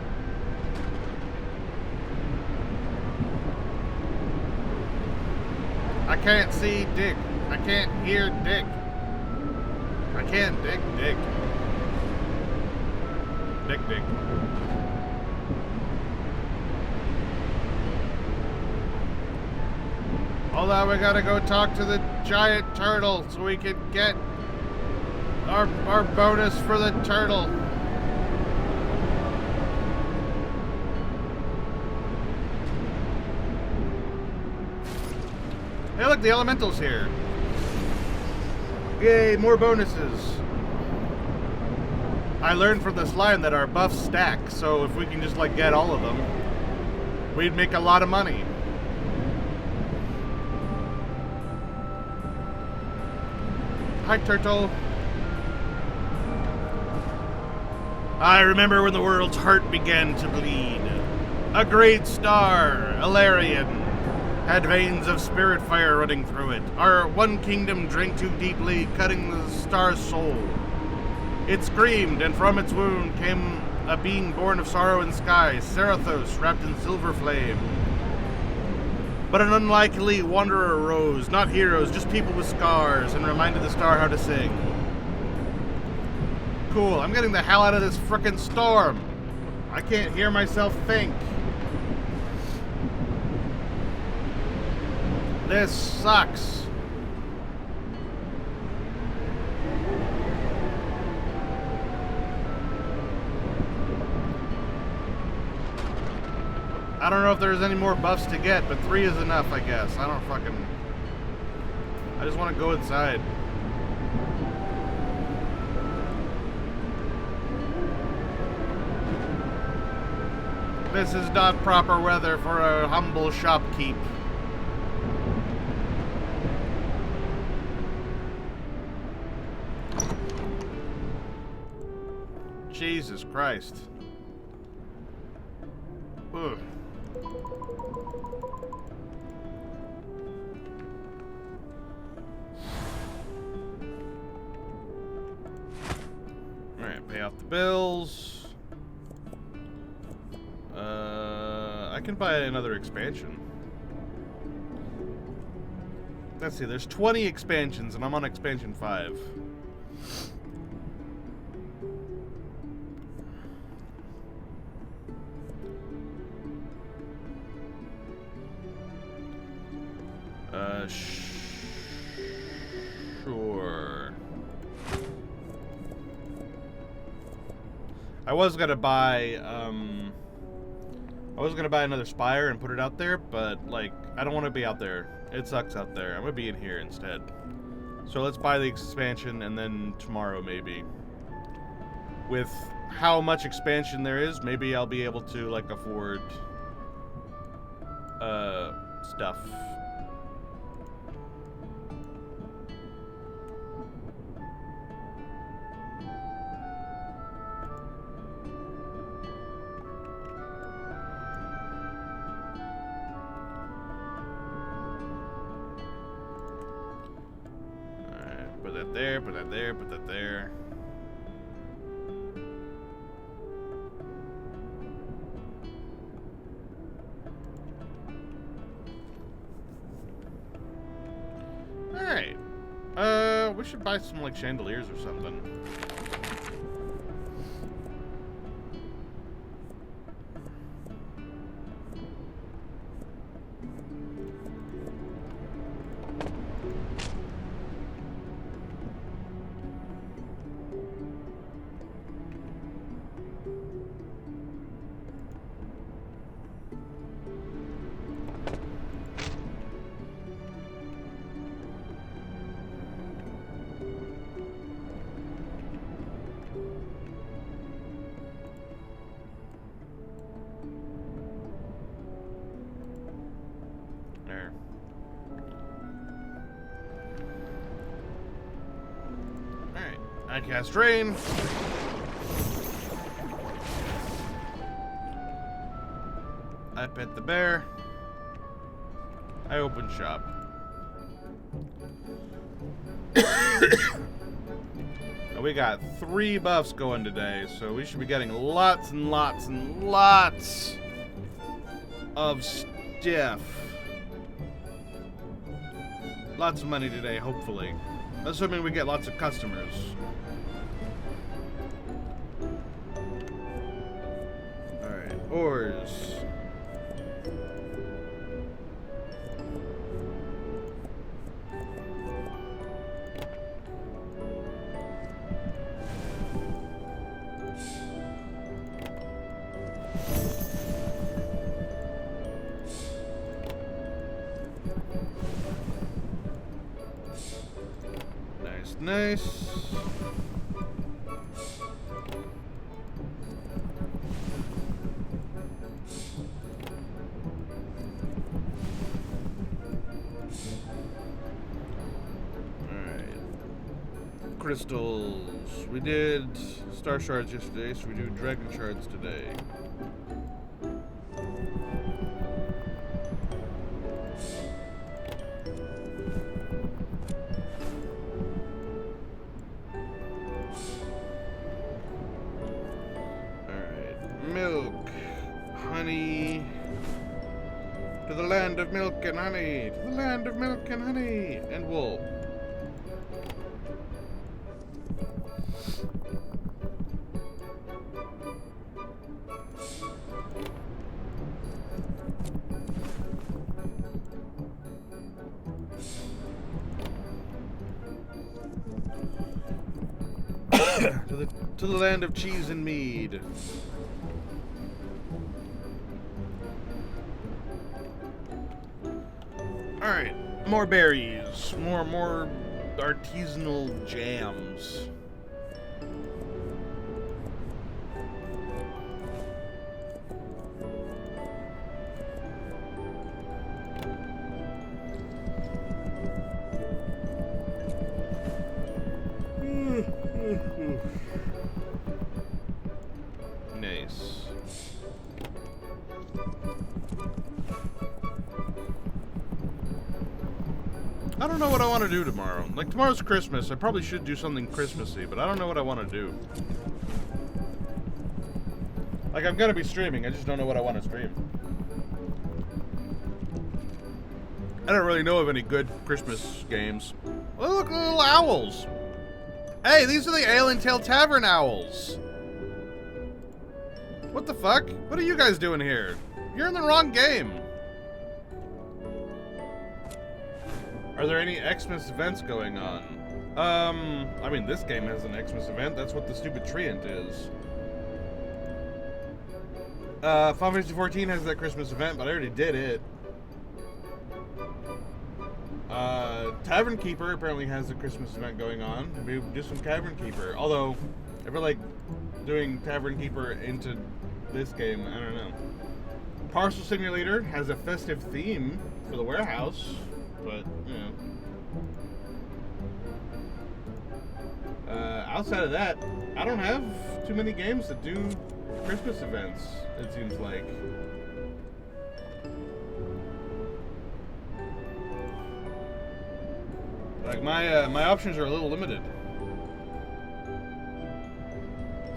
I can't see dick. I can't hear dick. I can't dick. Dick. Hold on, we gotta go talk to the giant turtle so we can get our bonus for the turtle. Hey, look, the elemental's here. Yay, more bonuses. I learned from this line that our buffs stack, so if we can just, like, get all of them, we'd make a lot of money. Hi, turtle. I remember when the world's heart began to bleed. A great star, Ilarion, had veins of spirit fire running through it. Our one kingdom drank too deeply, cutting the star's soul. It screamed, and from its wound came a being born of sorrow and sky, Serathos, wrapped in silver flame. But an unlikely wanderer arose, not heroes, just people with scars, and reminded the star how to sing. Cool, I'm getting the hell out of this frickin' storm. I can't hear myself think. This sucks. I don't know if there's any more buffs to get, but 3 is enough, I guess. I just want to go inside. This is not proper weather for a humble shopkeep. Jesus Christ. Ugh. Alright, pay off the bills. I can buy another expansion. Let's see, there's 20 expansions and I'm on expansion 5. Sure. I was gonna buy another spire and put it out there, but like I don't want to be out there. It sucks out there. I'm gonna be in here instead. So let's buy the expansion and then tomorrow maybe. With how much expansion there is, maybe I'll be able to like afford stuff. Put that there, put that there, put that there. Alright. We should buy some like chandeliers or something. There. Alright. I cast rain. I pet the bear. I open shop. Now we got 3 buffs going today, so we should be getting lots and lots and lots of stuff. Lots of money today, hopefully. Assuming we get lots of customers. Alright, ores. Nice. Alright. Crystals. We did star shards yesterday, so we do dragon shards today. Milk, honey, to the land of milk and honey, to the land of milk and honey, and wool. to the land of cheese and mead. All right, more berries, more artisanal jams. Nice. I don't know what I want to do tomorrow. Like, tomorrow's Christmas. I probably should do something Christmassy, but I don't know what I want to do. Like, I'm gonna be streaming. I just don't know what I want to stream. I don't really know of any good Christmas games. Oh, look, little owls. Hey, these are the Ale and Tail Tavern owls. What the fuck? What are you guys doing here? You're in the wrong game. Are there any Xmas events going on? I mean, this game has an Xmas event. That's what the stupid Treant is. Final Fantasy 14 has that Christmas event, but I already did it. Tavern Keeper apparently has a Christmas event going on. Maybe we'll do some Tavern Keeper. Although, I feel like doing Tavern Keeper into this game, I don't know. Parcel Simulator has a festive theme for the warehouse, but, you know. Outside of that, I don't have too many games that do Christmas events, it seems like. Like, my options are a little limited.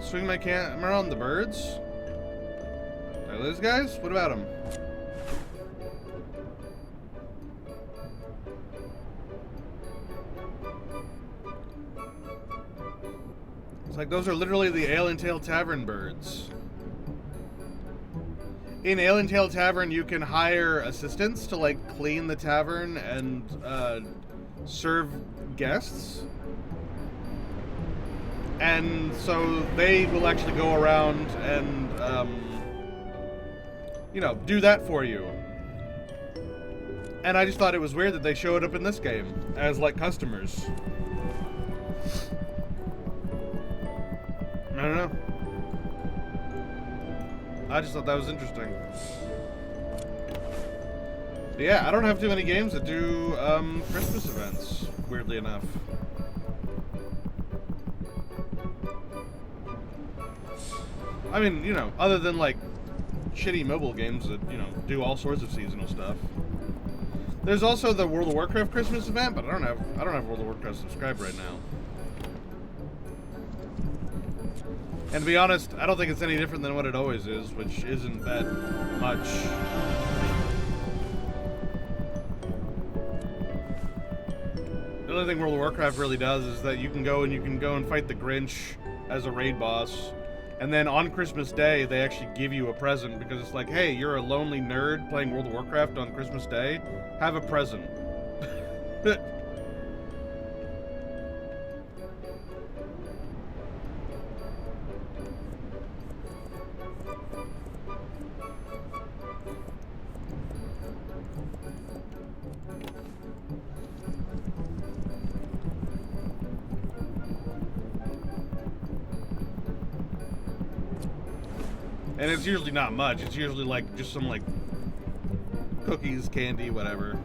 Swing my camera on the birds? Are those guys? What about them? It's like those are literally the Ale and Tail Tavern birds. In Ale and Tail Tavern, you can hire assistants to, like, clean the tavern and serve guests. And so they will actually go around and, you know, do that for you. And I just thought it was weird that they showed up in this game as, like, customers. I don't know. I just thought that was interesting. But yeah, I don't have too many games that do Christmas events, weirdly enough. I mean, you know, other than like shitty mobile games that, you know, do all sorts of seasonal stuff. There's also the World of Warcraft Christmas event, but I don't have World of Warcraft subscribed right now. And to be honest, I don't think it's any different than what it always is, which isn't that much. The only thing World of Warcraft really does is that you can go and fight the Grinch as a raid boss, and then on Christmas Day they actually give you a present because it's like, hey, you're a lonely nerd playing World of Warcraft on Christmas Day, have a present. And it's usually not much. It's usually like just some like cookies, candy, whatever.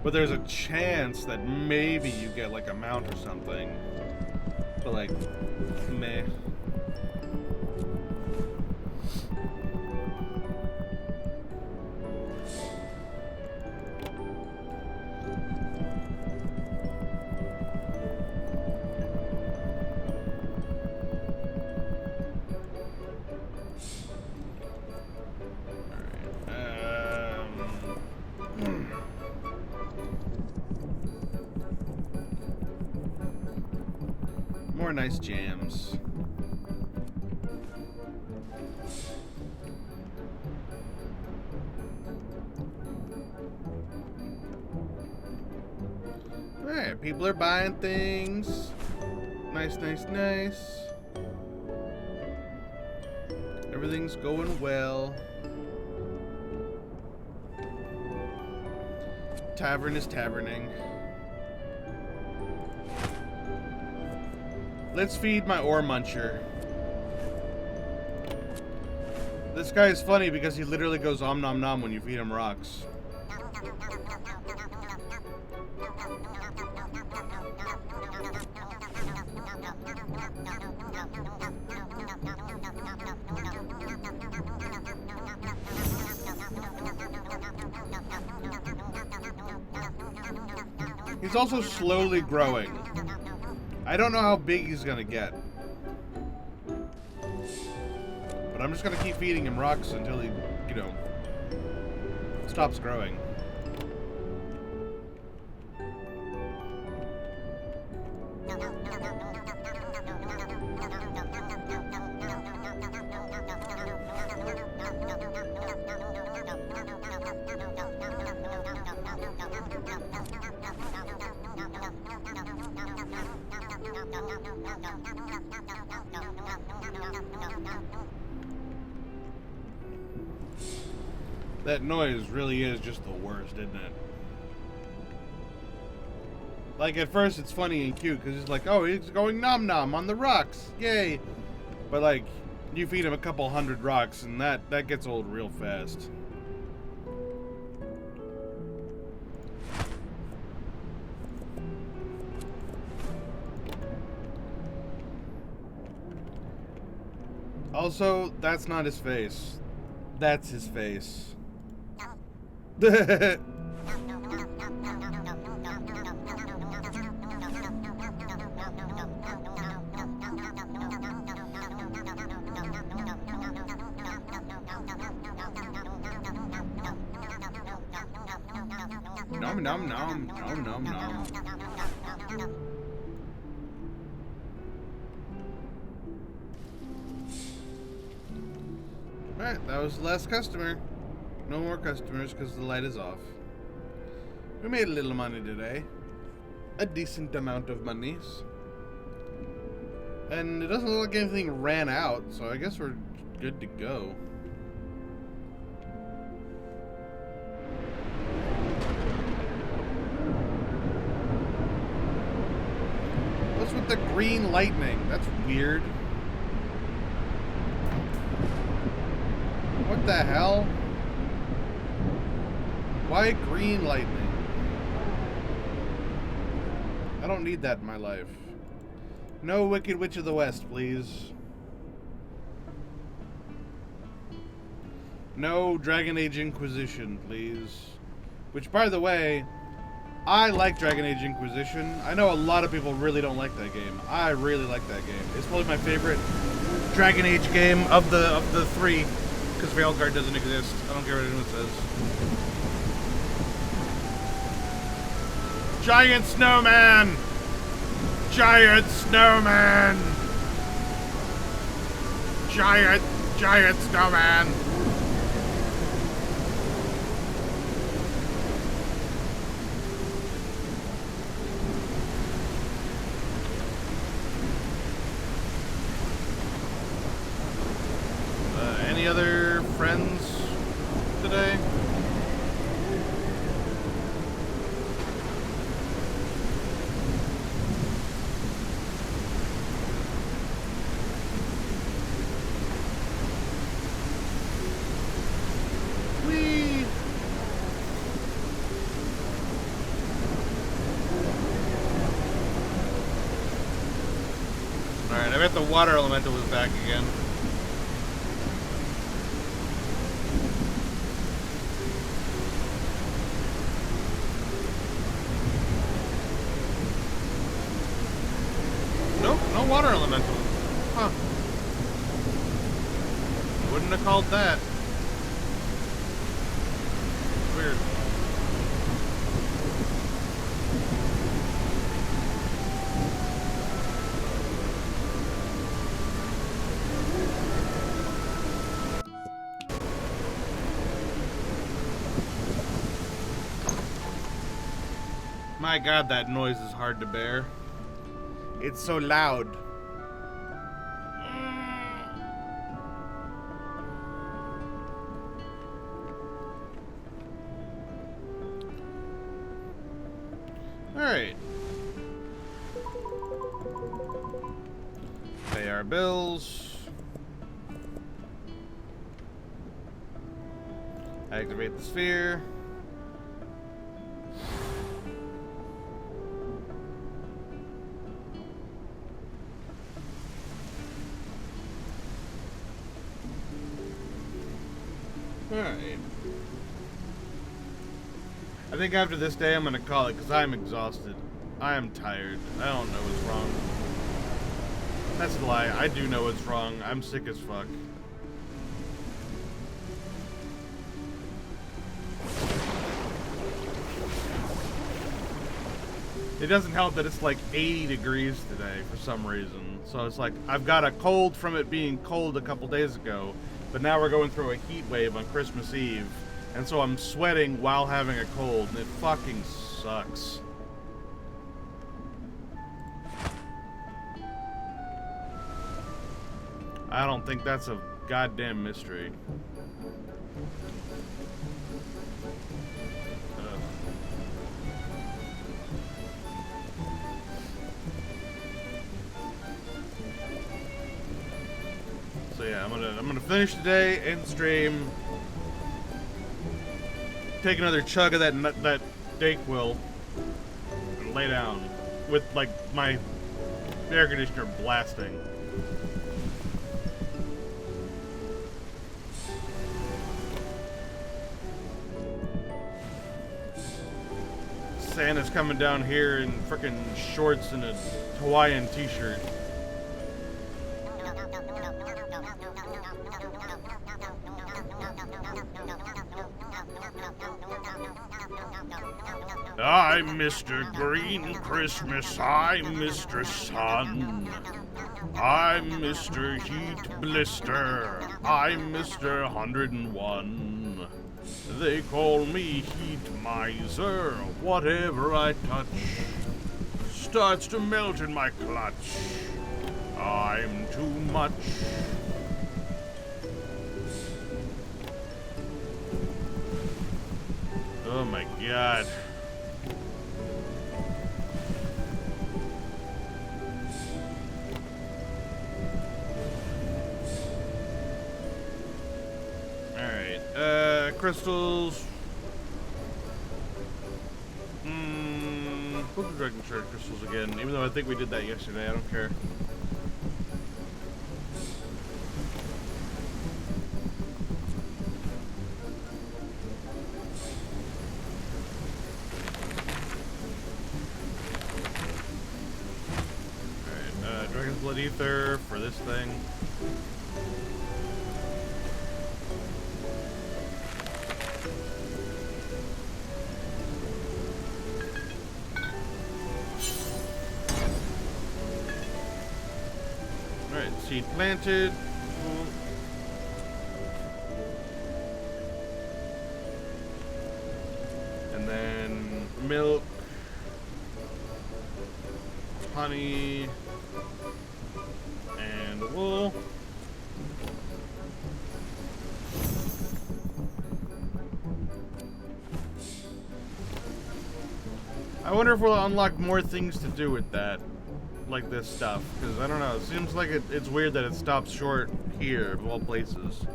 But there's a chance that maybe you get like a mount or something. But like, meh. More nice jams. Alright, people are buying things. Nice, nice, nice. Everything's going well. Tavern is taverning. Let's feed my ore muncher. This guy is funny because he literally goes om nom nom when you feed him rocks. He's also slowly growing. I don't know how big he's gonna get. But I'm just gonna keep feeding him rocks until he, you know, stops growing. That noise really is just the worst, isn't it? Like, at first it's funny and cute, because it's like, oh, he's going nom-nom on the rocks, yay! But, like, you feed him a couple hundred rocks, and that gets old real fast. Also, that's not his face. That's his face. Nom nom nom nom nom nom. Alright, that was the last customer. No more customers because the light is off. We made a little money today. A decent amount of monies. And it doesn't look like anything ran out, so I guess we're good to go. What's with the green lightning? That's weird. What the hell? Why green lightning? I don't need that in my life. No Wicked Witch of the West, please. No Dragon Age Inquisition, please. Which, by the way, I like Dragon Age Inquisition. I know a lot of people really don't like that game. I really like that game. It's probably my favorite Dragon Age game of the three, because Veilguard doesn't exist. I don't care what anyone says. Giant snowman! Giant snowman! Giant snowman! Any other friends today? Alright, I bet the water elemental is back again. Nope, no water elemental. Huh. Wouldn't have called that. Weird. My God, that noise is hard to bear. It's so loud. Alright. Pay our bills. Activate the sphere. Alright. I think after this day I'm gonna call it because I'm exhausted. I am tired. I don't know what's wrong. That's a lie. I do know what's wrong. I'm sick as fuck. It doesn't help that it's like 80 degrees today for some reason. So it's like I've got a cold from it being cold a couple days ago, but now we're going through a heat wave on Christmas Eve. And so I'm sweating while having a cold, and it fucking sucks. I don't think that's a goddamn mystery. Ugh. So yeah, I'm gonna finish today, end stream. Take another chug of that Dayquil and lay down with like my air conditioner blasting. Santa's coming down here in frickin' shorts and a Hawaiian t-shirt. I'm Mr. Green Christmas, I'm Mr. Sun, I'm Mr. Heat Blister, I'm Mr. 101. They call me Heat Miser, whatever I touch starts to melt in my clutch. I'm too much. Oh my god. Crystals. We'll do Dragon Shard crystals again, even though I think we did that yesterday. I don't care. Alright, Dragon's Blood Ether for this thing. Seed planted. And then milk, honey, and wool. I wonder if we'll unlock more things to do with that. Like this stuff, because I don't know, it seems like it's weird that it stops short here of all places.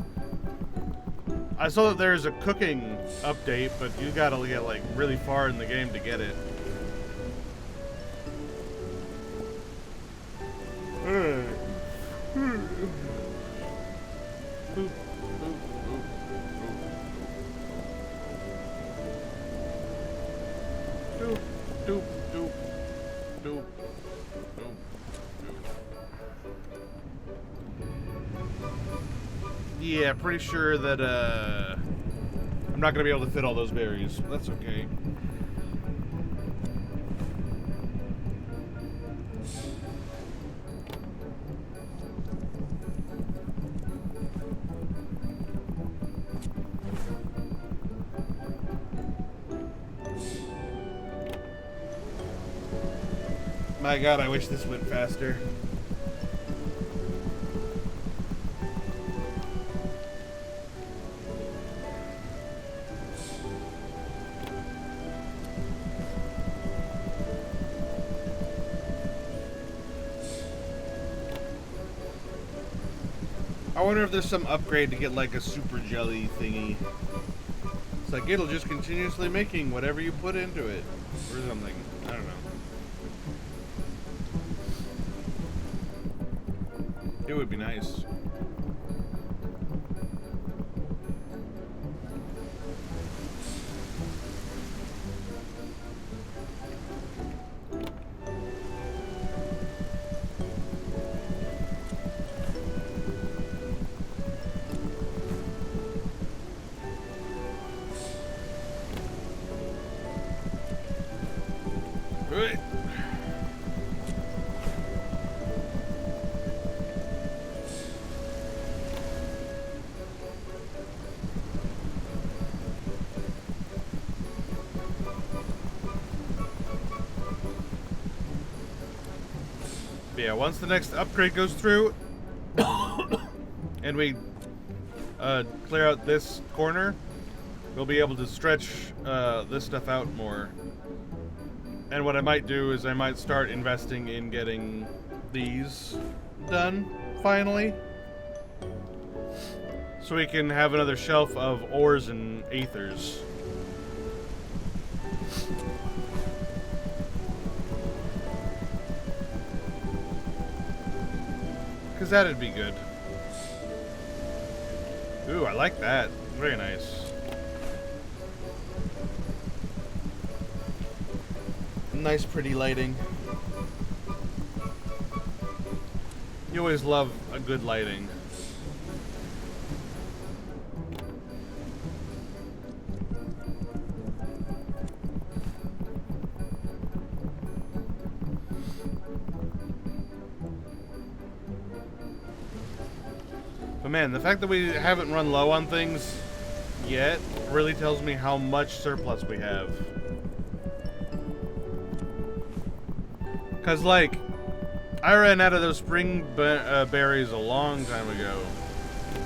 I saw that there's a cooking update, but you gotta get like really far in the game to get it. Yeah, pretty sure that I'm not gonna be able to fit all those berries. That's okay. My God, I wish this went faster. I wonder if there's some upgrade to get like a super jelly thingy. It's like it'll just continuously making whatever you put into it or something. I don't know. It would be nice. Right. Yeah, once the next upgrade goes through and we clear out this corner, we'll be able to stretch this stuff out more. And what I might do is I might start investing in getting these done, finally. So we can have another shelf of ores and aethers. Because that'd be good. Ooh, I like that. Very nice. Nice, pretty lighting. You always love a good lighting. But man, the fact that we haven't run low on things yet really tells me how much surplus we have. Because, like, I ran out of those spring berries a long time ago.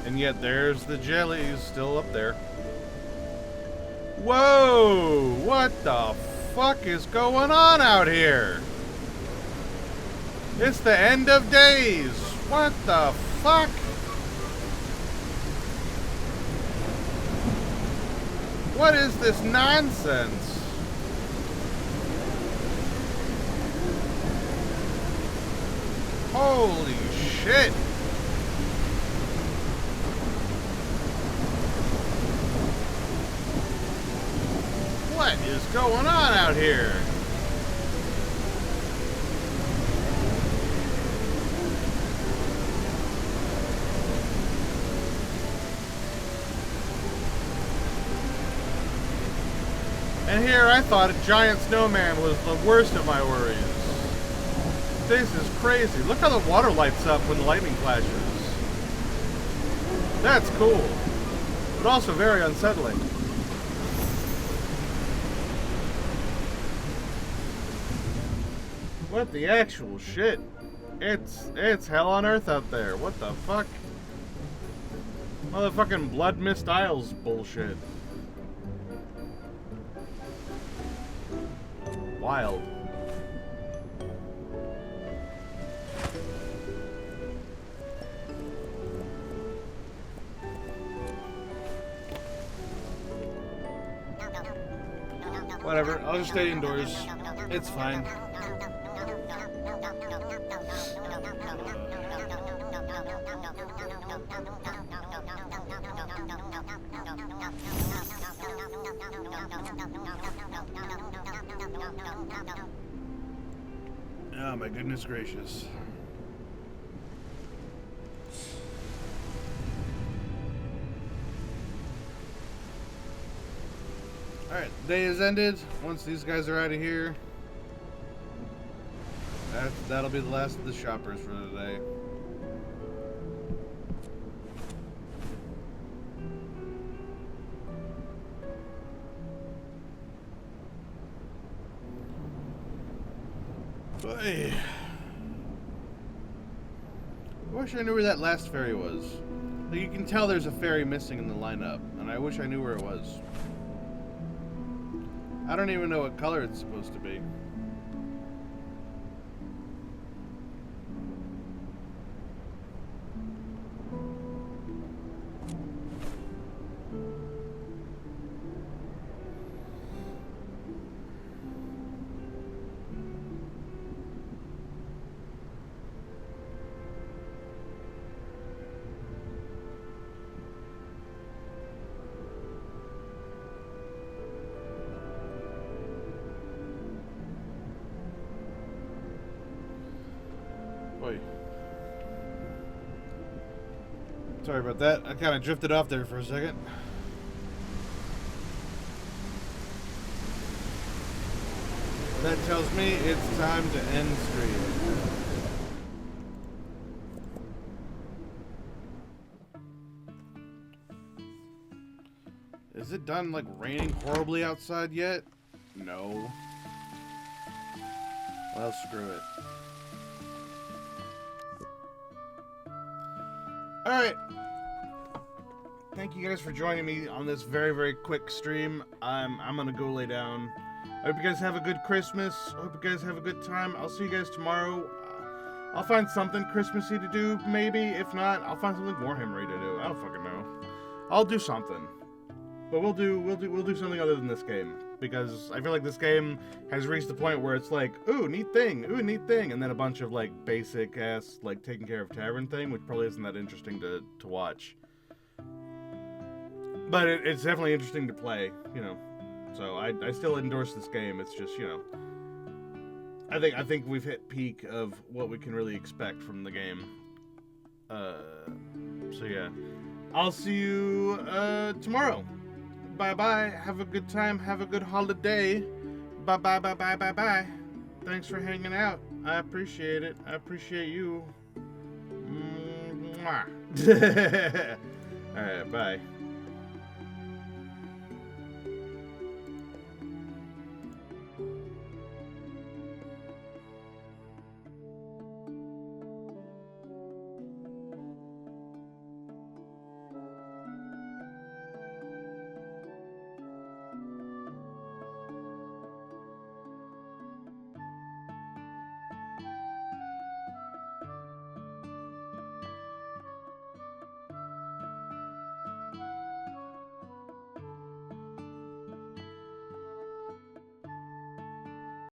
And yet there's the jellies still up there. Whoa! What the fuck is going on out here? It's the end of days. What the fuck? What is this nonsense? Holy shit! What is going on out here? And here I thought a giant snowman was the worst of my worries. This is crazy. Look how the water lights up when the lightning flashes. That's cool. But also very unsettling. What the actual shit? It's hell on earth out there. What the fuck? Motherfucking Blood Mist Isles bullshit. Wild. Whatever, I'll just stay indoors. It's fine. Oh my goodness gracious. Alright, day is ended. Once these guys are out of here, that'll be the last of the shoppers for today. Boy. I wish I knew where that last ferry was. Like, you can tell there's a ferry missing in the lineup, and I wish I knew where it was. I don't even know what color it's supposed to be. Sorry about that. I kind of drifted off there for a second. That tells me it's time to end stream. Is it done, like, raining horribly outside yet? No. Well, screw it. Alright. Thank you guys for joining me on this very, very quick stream. I'm gonna go lay down. I hope you guys have a good Christmas. I hope you guys have a good time. I'll see you guys tomorrow. I'll find something Christmassy to do, maybe. If not, I'll find something Warhammer-y to do. I don't fucking know. I'll do something. But we'll do something other than this game, because I feel like this game has reached the point where it's like, ooh, neat thing, and then a bunch of like basic ass like taking care of tavern thing, which probably isn't that interesting to watch. But it's definitely interesting to play, you know. So I still endorse this game. It's just, you know, I think we've hit peak of what we can really expect from the game. So yeah, I'll see you tomorrow. Bye-bye. Have a good time. Have a good holiday. Bye-bye, bye-bye, bye-bye. Thanks for hanging out. I appreciate it. I appreciate you. Mwah. All right, bye.